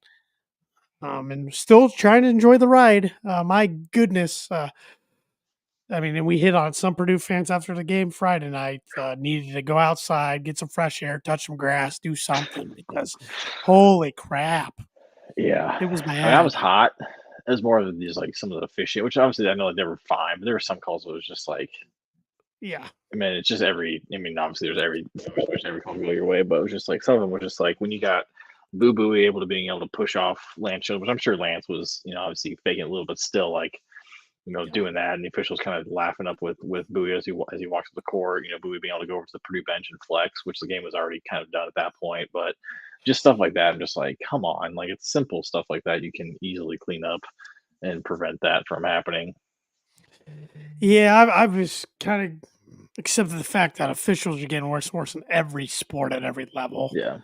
And still trying to enjoy the ride. My goodness. I mean, and we hit on some Purdue fans after the game Friday night needed to go outside, get some fresh air, touch some grass, do something because holy crap. Yeah. It was bad. I mean, I was hot. It was more of these like some of the officiating, which obviously I know they were fine, but there were some calls that was just like, yeah. I mean, it's just obviously there's every call go your way, but it was just like some of them were just like when you got Boo Boo being able to push off Lance, which I'm sure Lance was, obviously faking it a little, but still like, doing that, and the officials kind of laughing up with Bowie as he walks to the court. Bowie being able to go over to the Purdue bench and flex, which the game was already kind of done at that point. But just stuff like that, I'm just like, come on, like it's simple stuff like that you can easily clean up and prevent that from happening. Yeah, I was kind of accepted the fact that officials are getting worse and worse in every sport at every level. Yeah.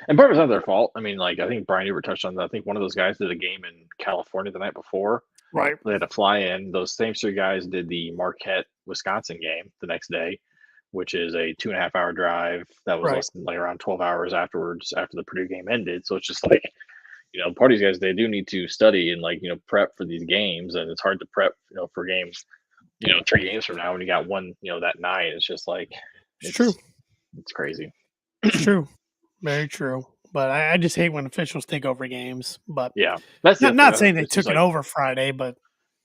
And part of it's not their fault. I mean, like I think Brian Hubert touched on that. I think one of those guys did a game in California the night before. Right. They had to fly in. Those same 3 guys did the Marquette, Wisconsin game the next day, which is a 2.5-hour drive. That was less than like around 12 hours afterwards after the Purdue game ended. So it's just like, part of these guys, they do need to study and prep for these games, and it's hard to prep, for games, 3 games from now when you got one, that night. It's just like it's true. It's crazy. It's true, very true. But I just hate when officials take over games. But yeah, that's not saying they took it over Friday, but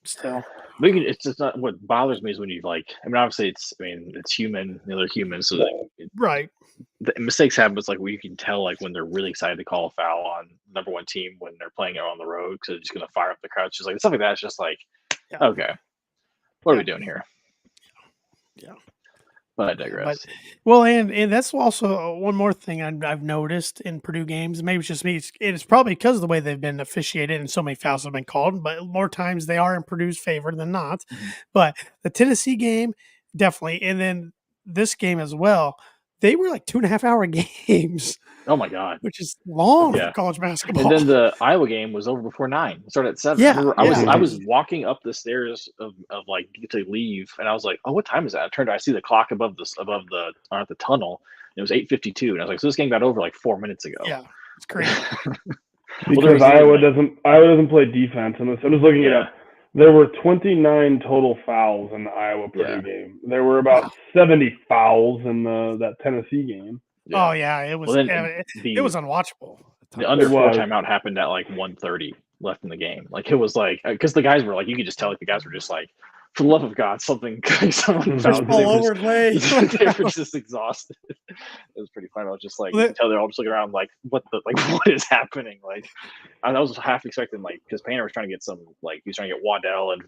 still. It's just not what bothers me is when you obviously it's human, they're humans, so right. The mistakes happen. It's like you can tell when they're really excited to call a foul on number one team when they're playing it on the road because they're just going to fire up the crowd. It's just stuff like that. It's just okay, what are we doing here? Yeah. But I digress. And that's also one more thing I've noticed in Purdue games. Maybe it's just me. It's probably because of the way they've been officiated and so many fouls have been called. But more times they are in Purdue's favor than not. Mm-hmm. But the Tennessee game, definitely. And then this game as well. They were 2.5-hour games. Oh my god, which is long for college basketball. And then the Iowa game was over before 9. It started at 7. Yeah, I was walking up the stairs of to leave, and I was like, "Oh, what time is that?" I turned, I see the clock above the tunnel. And it was 8:52, and I was like, "So this game got over 4 minutes ago." Yeah, it's crazy. Because Iowa doesn't play defense, and I was looking it up. There were 29 total fouls in the Iowa Purdue game. There were about 70 fouls in that Tennessee game. Yeah. Oh yeah, it was. It was unwatchable. The under 4 timeout happened at 1:30 left in the game. It was because the guys were you could just tell the guys were just for the love of God, someone fouled. All over they were just exhausted. It was pretty funny. I was just you can tell they're all just looking around what is happening? I was half expecting because Painter was trying to get some he was trying to get Waddell and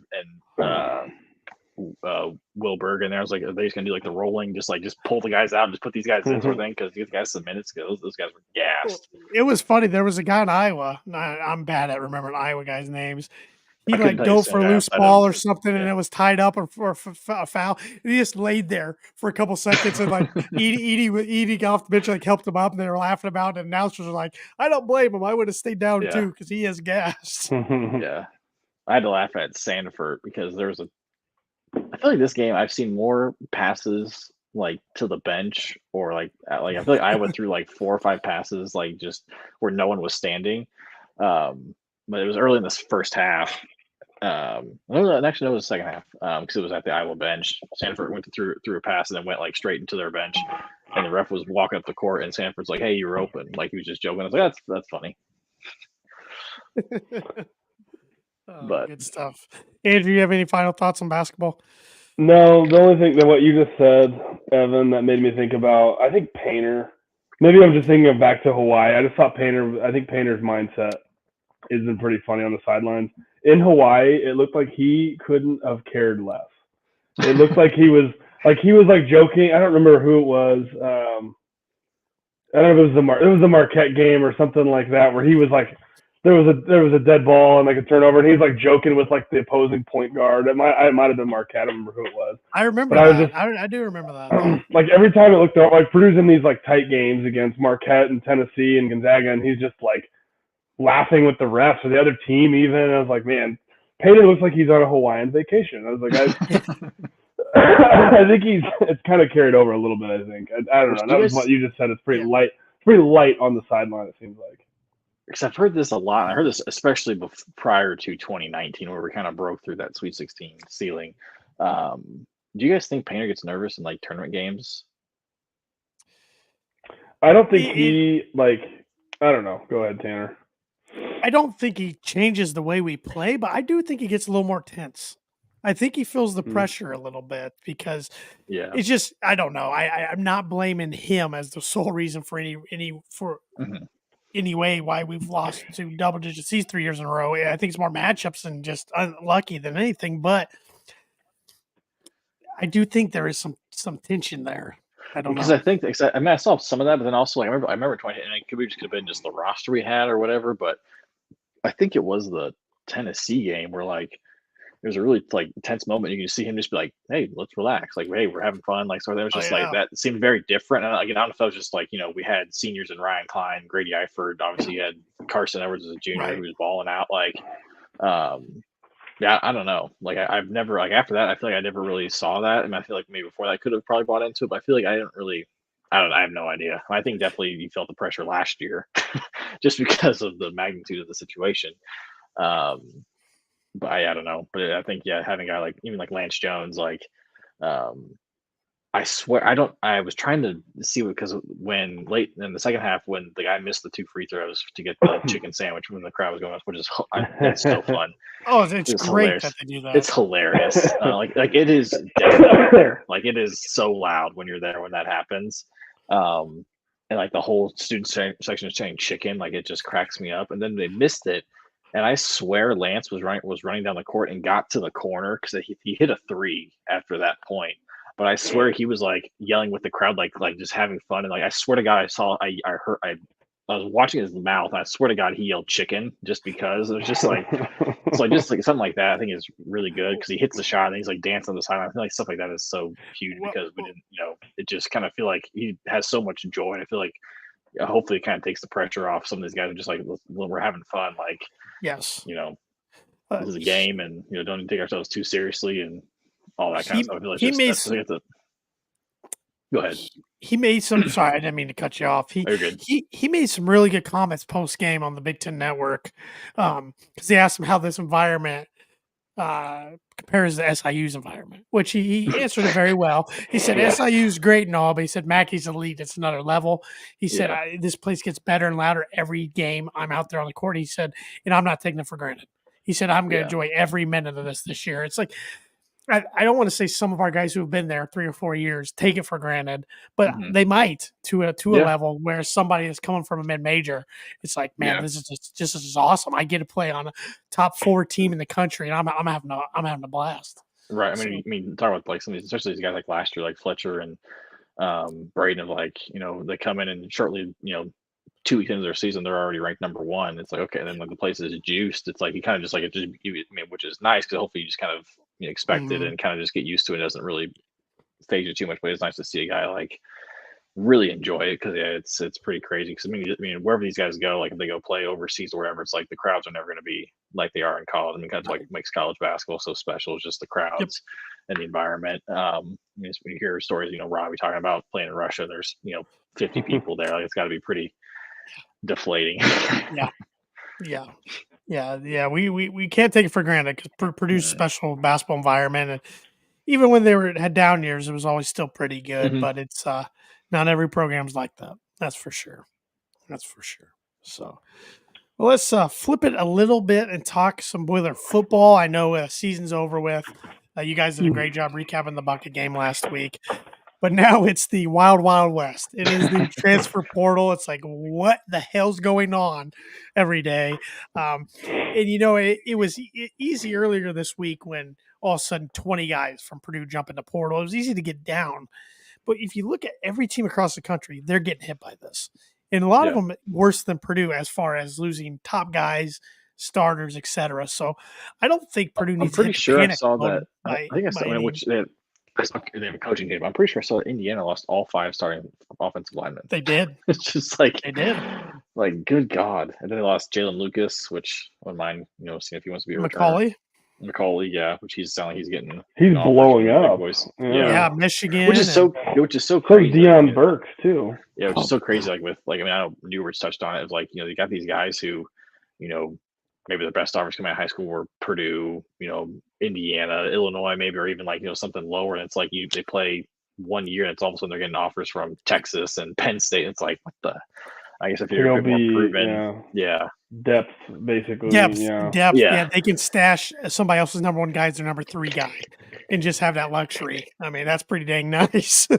Wilberg in there. I was like, are they just gonna do the rolling, just pull the guys out and just put these guys in sort of thing? Because these guys some minutes ago, those guys were gassed. It was funny. There was a guy in Iowa. I'm bad at remembering Iowa guys' names. He dove for a loose ball or something, and it was tied up for a foul. And he just laid there for a couple seconds, and Edie got off the bench, helped him up, and they were laughing about it. And announcers were like, "I don't blame him. I would have stayed down too because he is gassed." Yeah, I had to laugh at Sanford because there was I feel this game I've seen more passes to the bench or I feel Iowa threw 4 or 5 passes just where no one was standing. But it was early in this first half. Actually, no, it was the second half because it was at the Iowa bench. Sanford went through a pass and then went straight into their bench, and the ref was walking up the court, and Sanford's like, "Hey, you were open." He was just joking. I was like, "That's funny." But good stuff. Andrew, do you have any final thoughts on basketball? No, the only thing that what you just said, Evan, that made me think about, I think Painter. Maybe I'm just thinking of back to Hawaii. I just thought I think Painter's mindset has been pretty funny on the sidelines. In Hawaii, it looked like he couldn't have cared less. It looked like he was joking. I don't remember who it was. I don't know if it was the Marquette game or something like that, where he was there was a dead ball and a turnover, and he's joking with the opposing point guard. It might have been Marquette. I don't remember who it was. I remember that. I do remember that. Every time it looked Purdue's in these tight games against Marquette and Tennessee and Gonzaga, and he's just laughing with the refs or the other team even. And I was like, man, Painter looks like he's on a Hawaiian vacation. I was like, I think it's kind of carried over a little bit. I think I don't know. That was what you just said. It's pretty light. It's pretty light on the sideline. It seems like. Because I've heard this a lot. I heard this especially prior to 2019, where we kind of broke through that Sweet 16 ceiling. Do you guys think Painter gets nervous in tournament games? I don't think he I don't know. Go ahead, Tanner. I don't think he changes the way we play, but I do think he gets a little more tense. I think he feels the pressure a little bit because it's just, I don't know. I'm not blaming him as the sole reason for any way why we've lost to double digits these 3 years in a row. I think it's more matchups and just unlucky than anything, but I do think there is some tension there. I don't know. Because I think I saw some of that, but then also I remember 20, and it could have been just the roster we had or whatever, but I think it was the Tennessee game where there was a really tense moment. You can see him just be like, "Hey, let's relax. Hey, we're having fun." So there was just that seemed very different. And I don't know if it was just we had seniors in Ryan Klein, Grady Eifert. Obviously, you had Carson Edwards as a junior who was balling out. Yeah, I don't know. I've never after that, I feel I never really saw that. And I feel maybe before that I could have probably bought into it, but I feel I I have no idea. I think definitely you felt the pressure last year, just because of the magnitude of the situation. But I don't know. But I think having a guy like even like Lance Jones, like um, I swear I was trying to see because when late in the second half when the guy missed the 2 free throws to get the chicken sandwich when the crowd was going up, which is it's so fun. Oh, it's great hilarious. that they do that. It's hilarious. Like it is definitely there. Like it is so loud when you're there when that happens. And like the whole student section is saying chicken, like it just cracks me up. And then they missed it. And I swear Lance was running down the court and got to the corner because he hit a 3 after that point. But I swear he was like yelling with the crowd, like just having fun. And like I swear to God, I was watching his mouth. And I swear to God, he yelled chicken just because it was just like just like something like that. I think is really good because he hits the shot and he's like dancing on the sideline. I feel like stuff like that is so huge because we didn't, it just kind of feel like he has so much joy. And I feel like hopefully it kind of takes the pressure off. Some of these guys are just like, when we're having fun, like, yes, this is a game and, don't even take ourselves too seriously and all that kind of stuff. I feel like go ahead. He made some. Sorry, I didn't mean to cut you off. He made some really good comments post game on the Big Ten Network because they asked him how this environment compares to SIU's environment, which he answered it very well. He said SIU's great and all, but he said Mackey's elite. It's another level. He said this place gets better and louder every game I'm out there on the court. He said, and I'm not taking it for granted. He said I'm going to enjoy every minute of this year. It's like. I don't want to say some of our guys who have been there 3 or 4 years take it for granted, but they might to a level where somebody is coming from a mid-major. It's like, man, this is awesome. I get to play on a top 4 team in the country, and I'm having a blast. Right. I mean, talk about like some of these, especially these guys like last year, like Fletcher and Braden, like they come in and shortly, 2 weeks into their season, they're already ranked number 1. It's like, okay, and then like the place is juiced. It's like you kind of just like which is nice because hopefully you just kind of expect it and kind of just get used to it. It doesn't really phase you too much, but it's nice to see a guy like really enjoy it because it's pretty crazy. Because I mean, wherever these guys go, like if they go play overseas or wherever, it's like the crowds are never going to be like they are in college. I mean, that's what makes college basketball so special. Is just the crowds and the environment. When you hear stories, Robbie talking about playing in Russia, there's 50 people there. Like it's got to be pretty deflating. Yeah. We can't take it for granted because Purdue's special basketball environment, and even when they had down years, it was always still pretty good. But it's not every program's like that. That's for sure. So, well, let's flip it a little bit and talk some Boiler football. I know season's over with. You guys did a great job recapping the Bucket game last week. But now it's the wild, wild west. It is the transfer portal. It's like, what the hell's going on every day? And, it was easy earlier this week when all of a sudden 20 guys from Purdue jump in the portal. It was easy to get down. But if you look at every team across the country, they're getting hit by this. And a lot of them worse than Purdue as far as losing top guys, starters, etc. So I don't think Purdue needs to hit the panic mode. I think I saw which they have a coaching game. I'm pretty sure I saw Indiana lost all 5 starting offensive linemen. They did. It's just like they did. Like, good God! And then they lost Jalen Lucas, which I wouldn't mind, seeing if he wants to be a McCauley. McCauley, yeah, which he's sounding like he's getting. He's blowing up. Yeah, Michigan. Which is so crazy. Deion Burks too. Yeah, which is so crazy. Like I know Newbert's touched on it. It's like you got these guys who, maybe the best offers coming out of high school were Purdue, Indiana, Illinois, maybe, or even like something lower. And it's like they play 1 year, and it's all of a sudden they're getting offers from Texas and Penn State. It's like, what the? I guess if you're a bit more proven, depth, basically, depth. Yeah, they can stash somebody else's number 1 guy as their number 3 guy, and just have that luxury. I mean, that's pretty dang nice.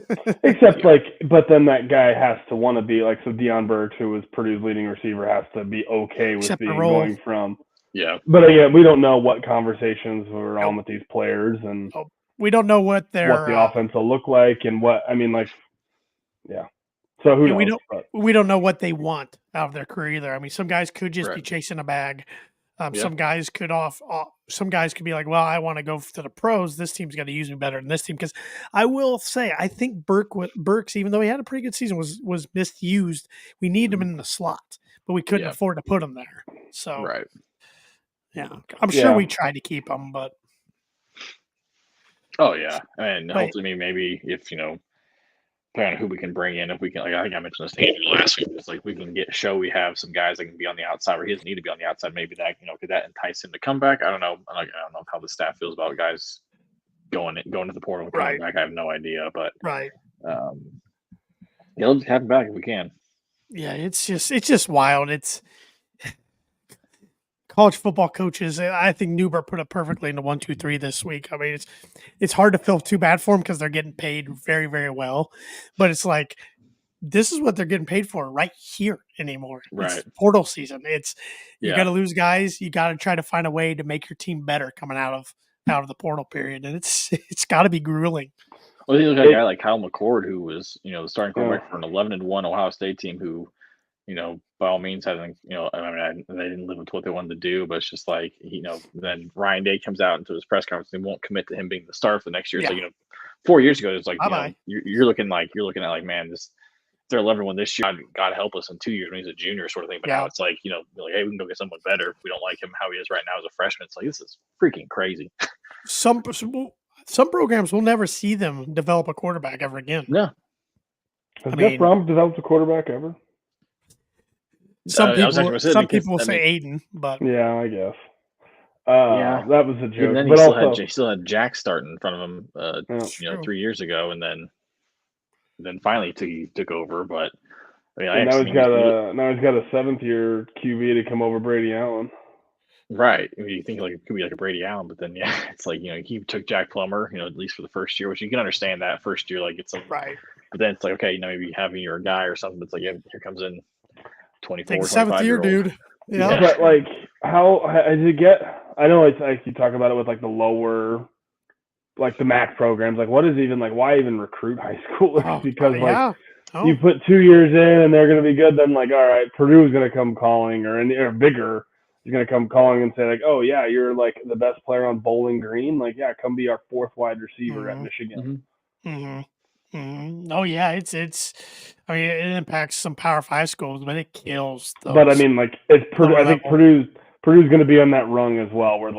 Except but then that guy has to want to be like, so Deion Burks, who was Purdue's leading receiver, has to be okay with being going from. Yeah, but again, we don't know what conversations were on with these players, and we don't know what the offense will look like, and So who knows? We don't know what they want out of their career either. I mean, some guys could just be chasing a bag. Some guys could be like, well, I want to go to the pros. This team's got to use me better than this team. Because I will say, I think Burks, even though he had a pretty good season, was misused. We need him in the slot, but we couldn't afford to put him there. So, I'm sure we tried to keep him, but. Oh yeah, and hopefully maybe if depending on who we can bring in, if we can, like I think I mentioned this to Andrew last week, it's like we can we have some guys that can be on the outside where he doesn't need to be on the outside.Maybe that could that entice him to come back? I don't know. I don't know how the staff feels about guys going to the portal and coming back. I have no idea, but let's have him back if we can. Yeah, it's just wild. It's college football coaches. I think Newbert put it perfectly into 1, 2, 3 this week. I mean, it's hard to feel too bad for them because they're getting paid very, very well, but it's like this is what they're getting paid for right here anymore. Right, it's portal season. You got to lose guys. You got to try to find a way to make your team better coming out of the portal period, and it's got to be grueling. Well, you look at a guy like Kyle McCord, who was the starting quarterback for an 11-1 Ohio State team, who by all means hasn't they didn't live with what they wanted to do, but it's just like then Ryan Day comes out into his press conference and won't commit to him being the starter for the next year. Yeah. So 4 years ago it's like you're looking at like, man, they're 11-1 this year. God help us in 2 years when he's a junior, sort of thing. But now it's like like, hey, we can go get someone better if we don't like him how he is right now as a freshman. It's like this is freaking crazy. Some programs will never see them develop a quarterback ever again. No. Has Jeff Brom developed a quarterback ever? Some people will say Aiden, but yeah, I guess. That was a joke. And then he still had Jack starting in front of him 3 years ago, and then finally he took over. But now he's got a 7th-year QB to come over Brady Allen. Right. You think like it could be like a Brady Allen, but then it's like he took Jack Plummer, at least for the first year, which you can understand that first year, like it's right. But then it's like, okay, maybe having your guy or something. But it's like here comes in 24, 7th year dude. Yeah. But like, how does it get? I know it's like you talk about it with like the lower, like the MAC programs. Like, what is even like? Why even recruit high schoolers? Because you put 2 years in and they're going to be good. Then like, all right, Purdue is going to come calling, or bigger is going to come calling and say like, oh yeah, you're like the best player on Bowling Green. Like, yeah, come be our 4th wide receiver at Michigan. Oh yeah, it's. I mean, it impacts some Power 5 schools, but it kills those. But I mean, like it's Purdue. I think Purdue's going to be on that rung as well, where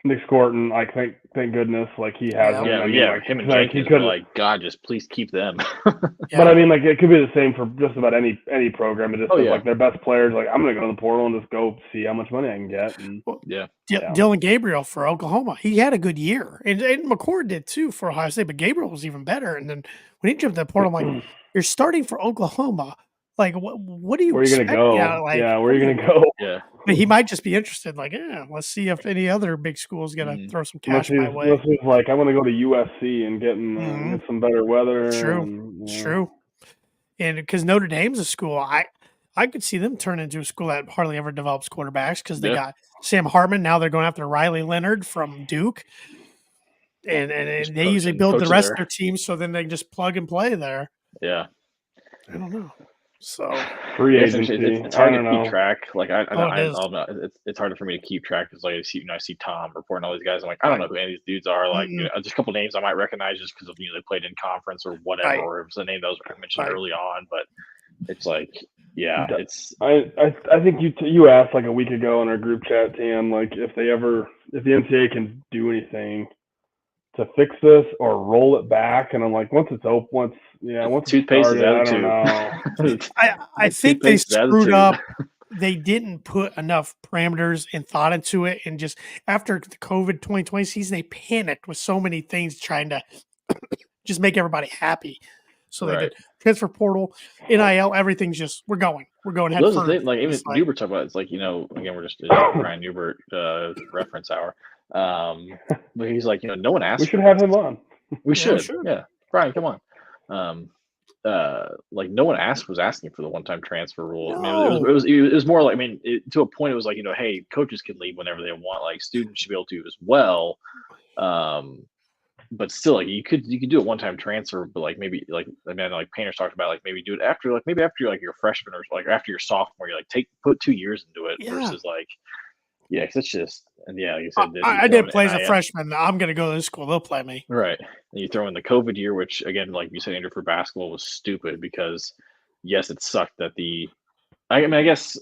Nick Scorton, like thank goodness, like he has. Him and Jenkins are like, God, just please keep them. But I mean, like it could be the same for just about any program. It just like their best players, like I'm going to go to the portal and just go see how much money I can get. And Dylan Gabriel for Oklahoma, he had a good year, and McCord did too for Ohio State, but Gabriel was even better. And then when he jumped to the portal, I'm like, you're starting for Oklahoma. Like, what do you? Where are you going to go? Where are you going to go? Yeah. But he might just be interested. Like, let's see if any other big school is going to throw some cash my way. Unless he's like, I want to go to USC and get some better weather. True. And because Notre Dame's a school, I could see them turn into a school that hardly ever develops quarterbacks because they got Sam Hartman. Now they're going after Riley Leonard from Duke. And they usually build the rest of their team so then they just plug and play there. Yeah. I don't know. So free agency. It's hard to keep track. Like it's harder for me to keep track because like I see Tom reporting all these guys. I'm like, I don't know who any of these dudes are. Like just a couple names I might recognize just because of they played in conference or whatever, or it was a name that was mentioned early on. But it's like, it's. I think you asked like a week ago in our group chat, Tam, like if the NCAA can do anything to fix this or roll it back, and I'm like, once it's open, once toothpaste is out I don't know. I think they screwed up. They didn't put enough parameters and thought into it, and just after the COVID 2020 season, they panicked with so many things trying to just make everybody happy. So they did transfer portal, NIL, everything's just we're going head first. Like even Newbert talked about it's like again we're just Brian Newbert reference hour. But he's like no one asked. We should have him on. We should. Yeah, Brian, come on. Like no one was asking for the one-time transfer rule. No. I mean, it was more like to a point it was like hey, coaches can leave whenever they want. Like students should be able to as well. But still, like you could do a one-time transfer, but like maybe like Painter's talked about, like maybe do it after you're your freshman or like after your sophomore. You like put 2 years into it versus like because it's just like you said. I didn't play as a freshman. I'm going to go to this school. They'll play me. Right. And you throw in the COVID year, which again, like you said, Andrew, for basketball was stupid because yes, it sucked that I guess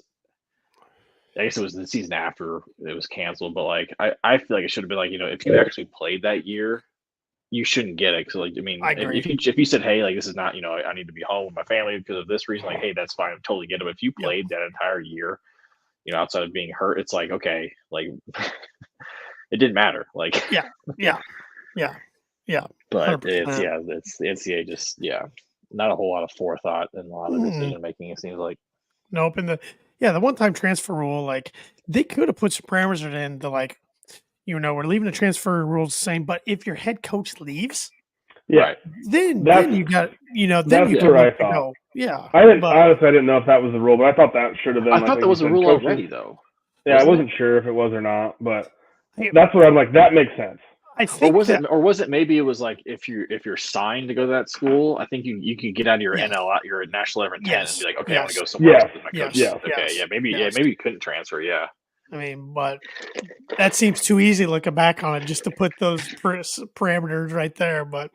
I guess it was the season after it was canceled, but like I feel like it should have been like, if you actually played that year, you shouldn't get it. Because like, I mean, I agree. if you said, hey, like this is not, I need to be home with my family because of this reason, like, hey, that's fine, I totally get it. But if you played that entire year, outside of being hurt, it's like, okay, like it didn't matter. Like yeah. But 100%. it's the NCAA just not a whole lot of forethought and a lot of decision making, it seems like. Nope. And the one-time transfer rule, like they could have put some parameters in to like, we're leaving the transfer rules the same, but if your head coach leaves, right, then you got, then you can let go. Yeah. Honestly, I didn't know if that was the rule, but I thought that should have been. I thought that was a rule already, though. Yeah, I wasn't sure if it was or not, but that's what I'm like. That makes sense. I think or was it maybe it was like if you're signed to go to that school, I think you can get out of your NL, your national letter of intent, and be like, okay, I want to go somewhere else. My coach. Okay, maybe you couldn't transfer. Yeah. I mean, but that seems too easy looking back on it, just to put those parameters right there. But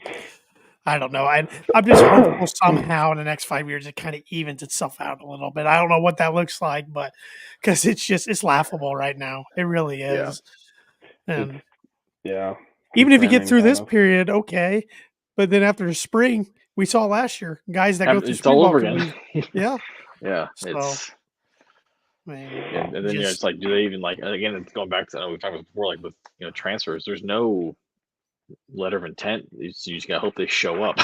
I don't know. I'm just hopeful somehow in the next 5 years it kind of evens itself out a little bit. I don't know what that looks like, but because it's laughable right now. It really is. And even if you get through this period, okay. But then after the spring, we saw last year guys that go through spring all over again. Yeah. So, and then it's like, do they even like? Again, it's going back to we talked about before, like with transfers. There's no letter of intent. You just gotta hope they show up.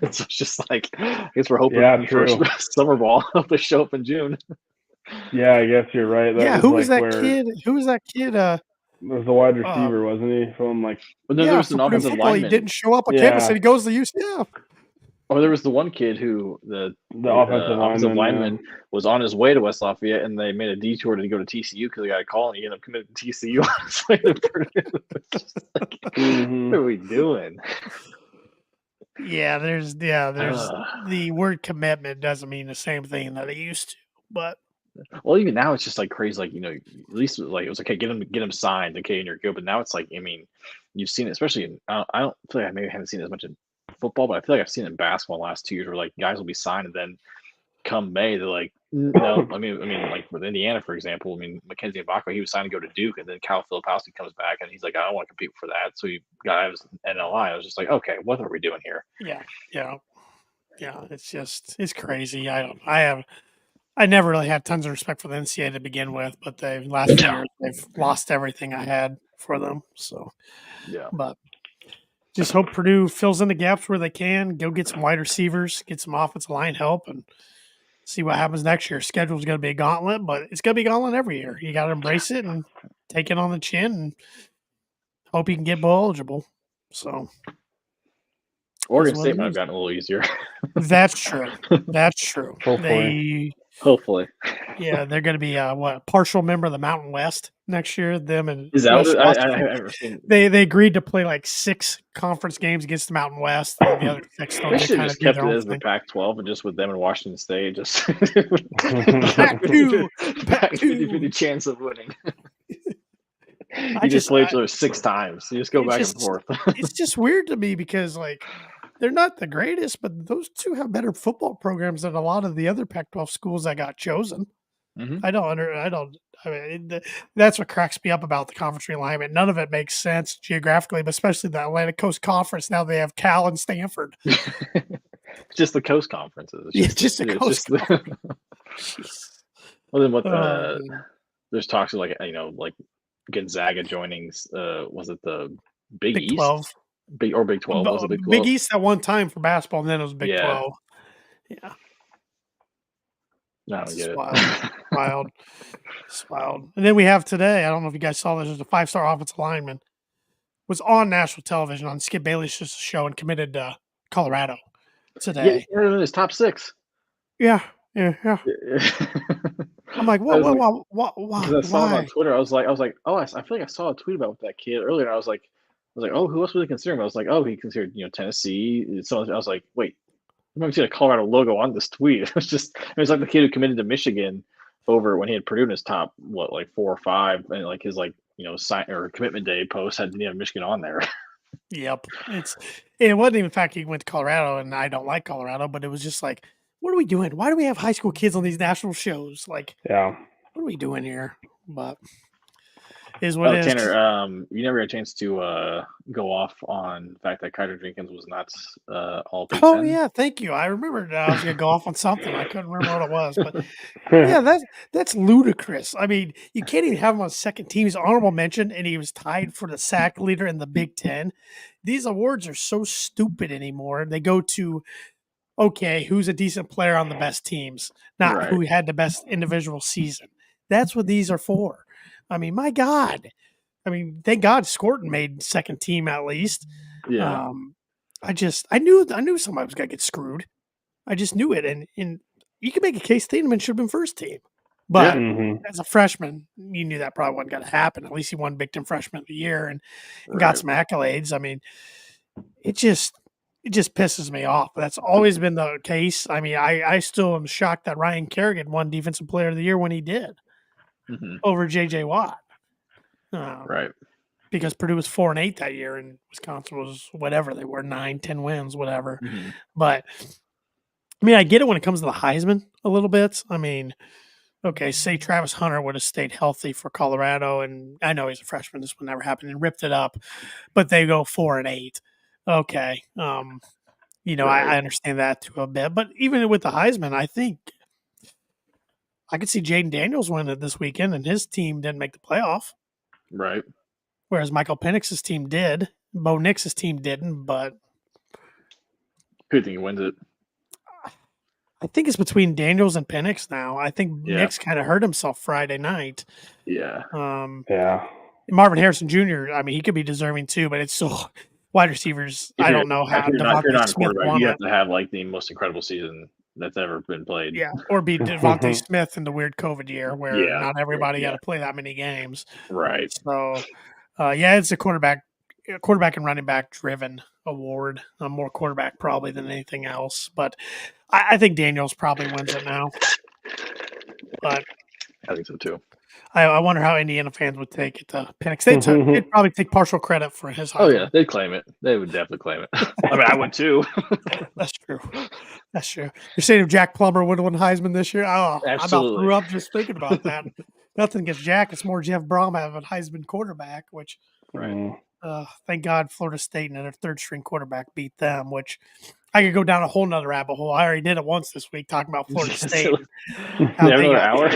It's just like, I guess we're hoping for summer ball. Hope they show up in June. Yeah, I guess you're right. Who was that kid? Who was that kid? It was the wide receiver, wasn't he? From like, there was an offensive lineman. He didn't show up on campus, and he goes to UCF. Or there was the one kid who the offensive lineman was on his way to West Lafayette, and they made a detour to go to TCU because they got a call, and he ended up committing to TCU on his way to Purdue. What are we doing? Yeah, there's the word commitment doesn't mean the same thing that it used to, but. Well, even now it's just like crazy. Like at least like it was like, okay, get him signed, okay, and you're good. But now it's like, I mean, you've seen it, especially in. I don't feel like I maybe haven't seen it as much in football, but I feel like I've seen it in basketball the last 2 years, where like guys will be signed, and then come May they're like, no. I mean, like with Indiana, for example. I mean, Mackenzie Mbako, he was signed to go to Duke, and then Cal Filipowski comes back, and he's like, I don't want to compete for that. So he got out of his NLI. I was just like, okay, what are we doing here? Yeah. It's crazy. I never really had tons of respect for the NCAA to begin with, but last 2 years they've lost everything I had for them. So, but just hope Purdue fills in the gaps where they can. Go get some wide receivers, get some offensive line help, and see what happens next year. Schedule's going to be a gauntlet, but it's going to be a gauntlet every year. You got to embrace it and take it on the chin, and hope you can get bowl eligible. So. Oregon State might have gotten a little easier. That's true. Hopefully. Yeah, they're going to be a partial member of the Mountain West next year. Them and is that what I've never seen? They agreed to play like 6 conference games against the Mountain West. And the other 6 they should have just kept it as the Pac-12 and just with them and Washington State, just Pac-2, 50-50 chance of winning. You just play each other 6 times. You just go back and forth. It's just weird to me because like they're not the greatest, but those two have better football programs than a lot of the other Pac-12 schools that got chosen. That's what cracks me up about the conference realignment. None of it makes sense geographically, but especially the Atlantic Coast Conference. Now they have Cal and Stanford. Just the coast conferences. Just the coast. Well, then what? There's talks of like Gonzaga joining. Was it the Big East? 12. Big 12? Was it Big 12? Big East at one time for basketball, and then it was Big 12. Yeah. No, I don't get it. Wild. It's wild. And then we have today, I don't know if you guys saw this, there's a 5-star offensive lineman. Was on national television on Skip Bayless' show and committed to Colorado today. Yeah, in his top 6. Yeah. I'm like, why? I saw it on Twitter. I was like, oh, I feel like I saw a tweet about that kid earlier. And I was like, oh, who else was he considering? I was like, oh, he considered, Tennessee. So I was like, wait, I'm not seeing a Colorado logo on this tweet. It was like the kid who committed to Michigan over when he had Purdue in his top 4 or 5, and like his sign or commitment day post had Michigan on there. Yep, it wasn't even the fact he went to Colorado, and I don't like Colorado, but it was just like, what are we doing? Why do we have high school kids on these national shows? Like, what are we doing here? But is what it is. Tanner, you never had a chance to go off on the fact that Kyler Jenkins was not all Big Oh Ten. yeah, thank you. I remembered I was gonna go off on something. I couldn't remember what it was, but yeah, that's ludicrous. I mean, you can't even have him on second team. He's honorable mention, and he was tied for the sack leader in the Big Ten. These awards are so stupid anymore. They go to okay, who's a decent player on the best teams, not who had the best individual season. That's what these are for. I mean, my God. I mean, thank God Scorton made second team at least. Yeah. I knew somebody was gonna get screwed. I just knew it, and you can make a case Thieneman should have been first team, but as a freshman, you knew that probably wasn't going to happen. At least he won Big Ten Freshman of the Year and got some accolades. I mean, it just pisses me off. That's always been the case. I mean, I still am shocked that Ryan Kerrigan won Defensive Player of the Year when he did over J.J. Watt. Right. Because Purdue was 4-8 that year, and Wisconsin was whatever they were, 9-10 wins, whatever. But I mean, I get it when it comes to the Heisman a little bit. I mean, okay, say Travis Hunter would have stayed healthy for Colorado, and I know he's a freshman. This would never happen, and ripped it up. But they go 4-8. Okay, I understand that to a bit. But even with the Heisman, I think I could see Jaden Daniels win it this weekend, and his team didn't make the playoff. Right. Whereas Michael Penix's team did. Bo Nix's team didn't, but who do you think wins it? I think it's between Daniels and Penix now. I think Nix kind of hurt himself Friday night. Yeah. Marvin Harrison Jr., I mean, he could be deserving too, but it's still wide receivers. I don't know how Devontae Smith won you have to have like the most incredible season that's ever been played. Yeah, or be Devontae Smith in the weird COVID year where not everybody got to play that many games. Right. So, it's a quarterback and running back driven award. More quarterback probably than anything else, but I think Daniels probably wins it now. But I think so too. I wonder how Indiana fans would take it to Penix. They'd probably take partial credit for his Heisman. Oh yeah, they'd claim it. They would definitely claim it. I mean, I would too. That's true. You're saying if Jack Plummer would have won Heisman this year? Oh, I about threw up just thinking about that. Nothing against Jack. It's more Jeff Brom having a Heisman quarterback, which thank God Florida State and their third string quarterback beat them, which I could go down a whole nother rabbit hole. I already did it once this week talking about Florida State. Another hour.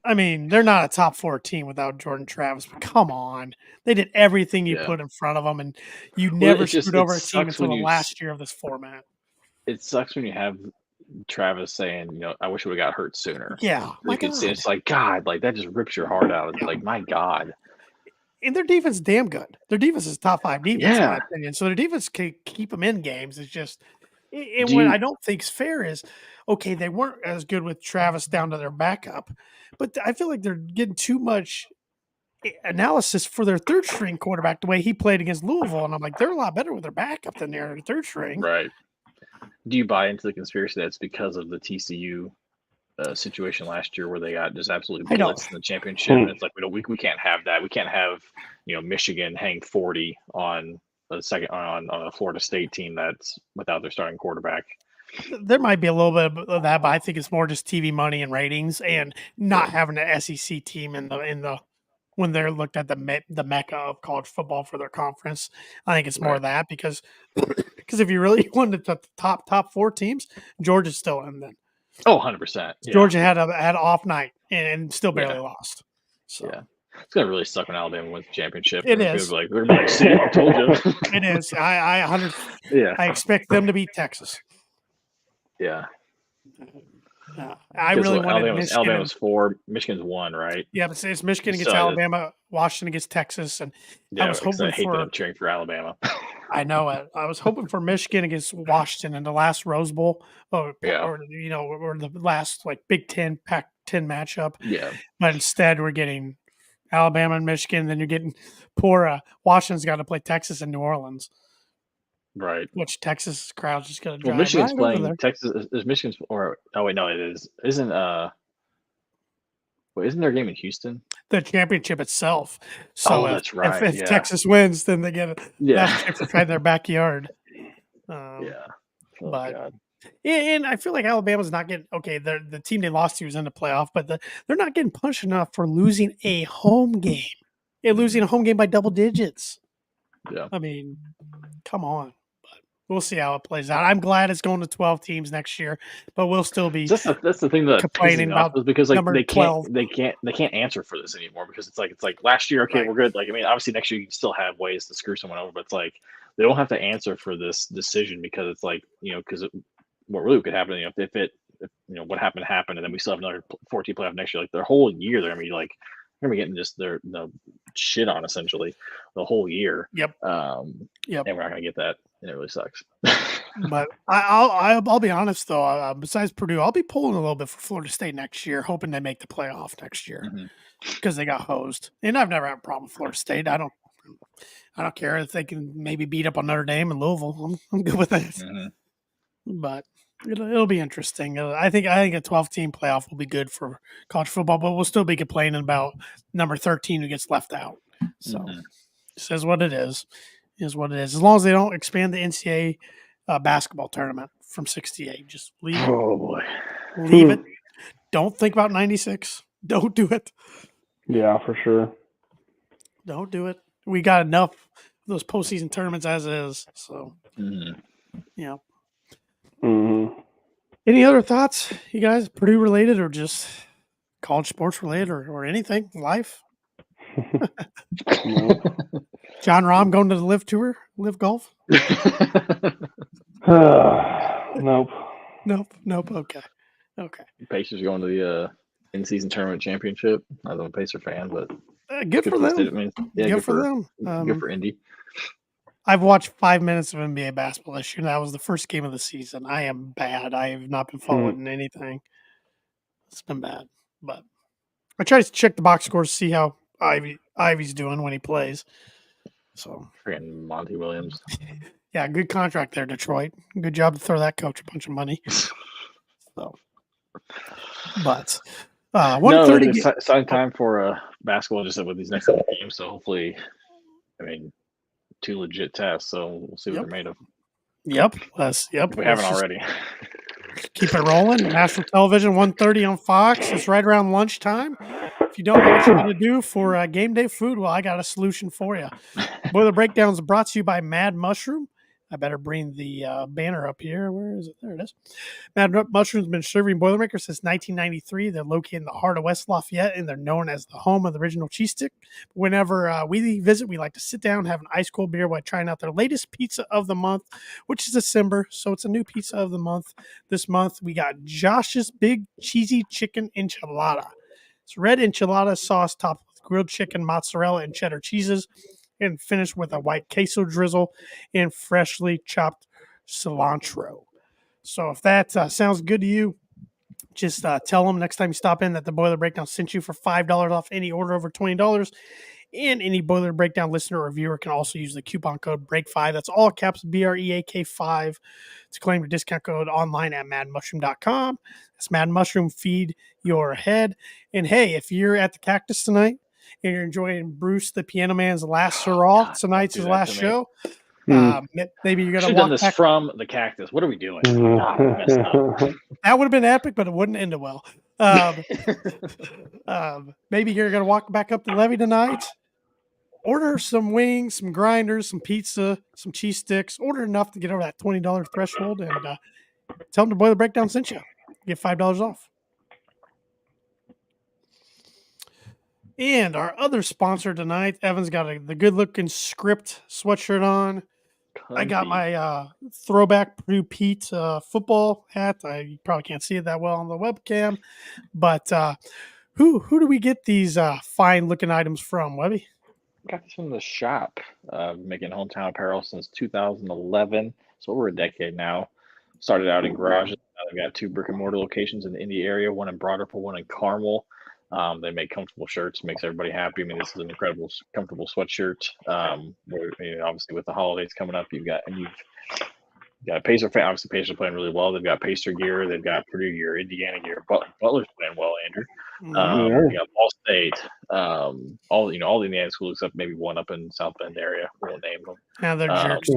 I mean, they're not a top 4 team without Jordan Travis, but come on. They did everything you put in front of them, and you never screwed over a team until the last year of this format. It sucks when you have Travis saying, I wish we would have got hurt sooner. Yeah. You can see it's like, God, like that just rips your heart out. It's like, my God. And their defense is damn good. Their defense is top 5 defense, in my opinion. So their defense can keep them in games. It's just, what I don't think is fair is, okay, they weren't as good with Travis down to their backup, but I feel like they're getting too much analysis for their third string quarterback the way he played against Louisville. And I'm like, they're a lot better with their backup than their third string. Right. Do you buy into the conspiracy that's because of the TCU situation last year where they got just absolutely blitzed in the championship? And it's like we can't have that. We can't have Michigan hang 40 on a Florida State team that's without their starting quarterback. There might be a little bit of that, but I think it's more just TV money and ratings, and not having an SEC team in the when they're looked at the mecca of college football for their conference. I think it's more of that because if you really wanted the top 4 teams, Georgia's still in then. Oh, 100%. Yeah. Georgia had an off night and still barely lost. So. Yeah. It's going to really suck when Alabama wins the championship. It is. They're going to be like, see, I told you. It is. I expect them to beat Texas. Yeah. I really wanted Michigan. Alabama's 4, Michigan's 1, right? Yeah, but it's Michigan against Alabama, Washington against Texas, and I was hoping I hate that I'm cheering for Alabama. I know it. I was hoping for Michigan against Washington in the last Rose Bowl, or the last Big Ten, Pac-10 matchup. Yeah, but instead we're getting Alabama and Michigan, and then you're getting poor Washington's got to play Texas and New Orleans. Right. Which Texas crowd's just going to drive Michigan's playing Texas. Is Michigan's it is. Isn't their game in Houston? The championship itself. So that's right. If Texas wins, then they get a championship in their backyard. God. And I feel like Alabama's not getting okay. The team they lost to was in the playoff, but they're not getting punished enough for losing a home game. They're losing a home game by double digits. Yeah, I mean, come on. But we'll see how it plays out. I'm glad it's going to 12 teams next year, but we'll still be. that's the thing that complaining about is because like they 12. can't answer for this anymore because it's like last year, okay, we're good. Like, I mean, obviously next year you can still have ways to screw someone over, but it's like they don't have to answer for this decision because it's like, because what really could happen, if what happened, and then we still have another 14 playoff next year. Like their whole year, they're gonna be getting just their shit on essentially the whole year. Yep. And we're not gonna get that, and it really sucks. But I'll be honest though. Besides Purdue, I'll be pulling a little bit for Florida State next year, hoping they make the playoff next year because they got hosed. And I've never had a problem with Florida State. I don't care if they can maybe beat up on Notre Dame and Louisville. I'm good with that. But it'll be interesting. I think a 12-team playoff will be good for college football, but we'll still be complaining about number 13 who gets left out. So it says what it is what it is. As long as they don't expand the NCAA basketball tournament from 68, just leave it. Oh boy, leave it. Don't think about 96. Don't do it. Yeah, for sure. Don't do it. We got enough of those postseason tournaments as is. So yeah. Any other thoughts, you guys, Purdue related or just college sports related or anything? Life? John Rahm going to the Live Tour? Live Golf? Nope. Okay. Pacers going to the in-season tournament championship. I'm a Pacer fan, but good for them. Good for them. Good for Indy. I've watched 5 minutes of NBA basketball this year. That was the first game of the season. I am bad. I have not been following anything. It's been bad. But I try to check the box scores to see how Ivy's doing when he plays. So freaking Monty Williams. Yeah, good contract there, Detroit. Good job to throw that coach a bunch of money. So, but 1:30. It's time for basketball just with these next couple games. So hopefully, 2 legit tests. So we'll see what they're made of. Yep. If we haven't already. Keep it rolling. National television, 1:30 on Fox. It's right around lunchtime. If you don't know what you're going to do for game day food, well, I got a solution for you. Boiler Breakdowns brought to you by Mad Mushroom. I better bring the banner up here. Where is it? There it is. Mad Mushroom's been serving Boilermakers since 1993. They're located in the heart of West Lafayette, and they're known as the home of the original cheese stick. Whenever we visit, we like to sit down, have an ice-cold beer while trying out their latest pizza of the month, which is December, so it's a new pizza of the month. This month, we got Josh's Big Cheesy Chicken Enchilada. It's red enchilada sauce topped with grilled chicken, mozzarella, and cheddar cheeses, and finished with a white queso drizzle and freshly chopped cilantro. So if that sounds good to you, just tell them next time you stop in that the Boiler Breakdown sent you for $5 off any order over $20. And any Boiler Breakdown listener or viewer can also use the coupon code BREAK5. That's all caps BREAK5 to claim your discount code online at madmushroom.com. That's Mad Mushroom. Feed your head. And hey, if you're at the Cactus tonight and you're enjoying Bruce the Piano Man's last hurrah, tonight's his last show, maybe you're going to walk done this back from the Cactus. What are we doing? That would have been epic, but it wouldn't end well. Maybe you're going to walk back up the levee tonight. Order some wings, some grinders, some pizza, some cheese sticks. Order enough to get over that $20 threshold, and tell them the Boiler Breakdown sent you. Get $5 off. And our other sponsor tonight, Evan's got the good-looking Script sweatshirt on. I got my throwback Purdue Pete football hat. You probably can't see it that well on the webcam, but who do we get these fine-looking items from, Webby? Got this from the shop, making hometown apparel since 2011, so over a decade now. Started out in garages. Now they've got 2 brick-and-mortar locations in the Indy area, one in Broad Ripple, one in Carmel. They make comfortable shirts, makes everybody happy. I mean, this is an incredible, comfortable sweatshirt. Obviously, with the holidays coming up, you've got a Pacer fan. Obviously, Pacers are playing really well. They've got Pacer gear. They've got Purdue gear, Indiana gear. Butler's playing well, Andrew. We got Ball State. All the Indiana schools except maybe one up in South Bend area. We won't name them. Yeah, they're jerks.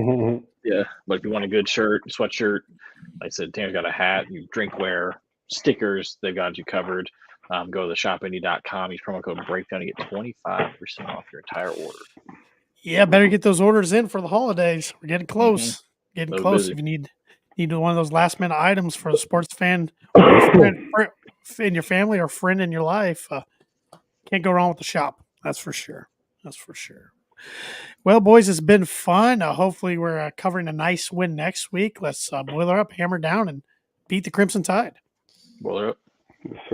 Yeah, but if you want a good shirt, sweatshirt, Like I said, Tanner's got a hat, drinkware, stickers. They've got you covered. Go to the shopindy.com. Use promo code breakdown to get 25% off your entire order. Yeah, better get those orders in for the holidays. We're getting close. Getting close. Busy. If you need one of those last minute items for a sports fan or friend in your family or friend in your life, can't go wrong with the shop. That's for sure. Well, boys, it's been fun. Hopefully, we're covering a nice win next week. Let's boiler up, hammer down, and beat the Crimson Tide. Boiler up.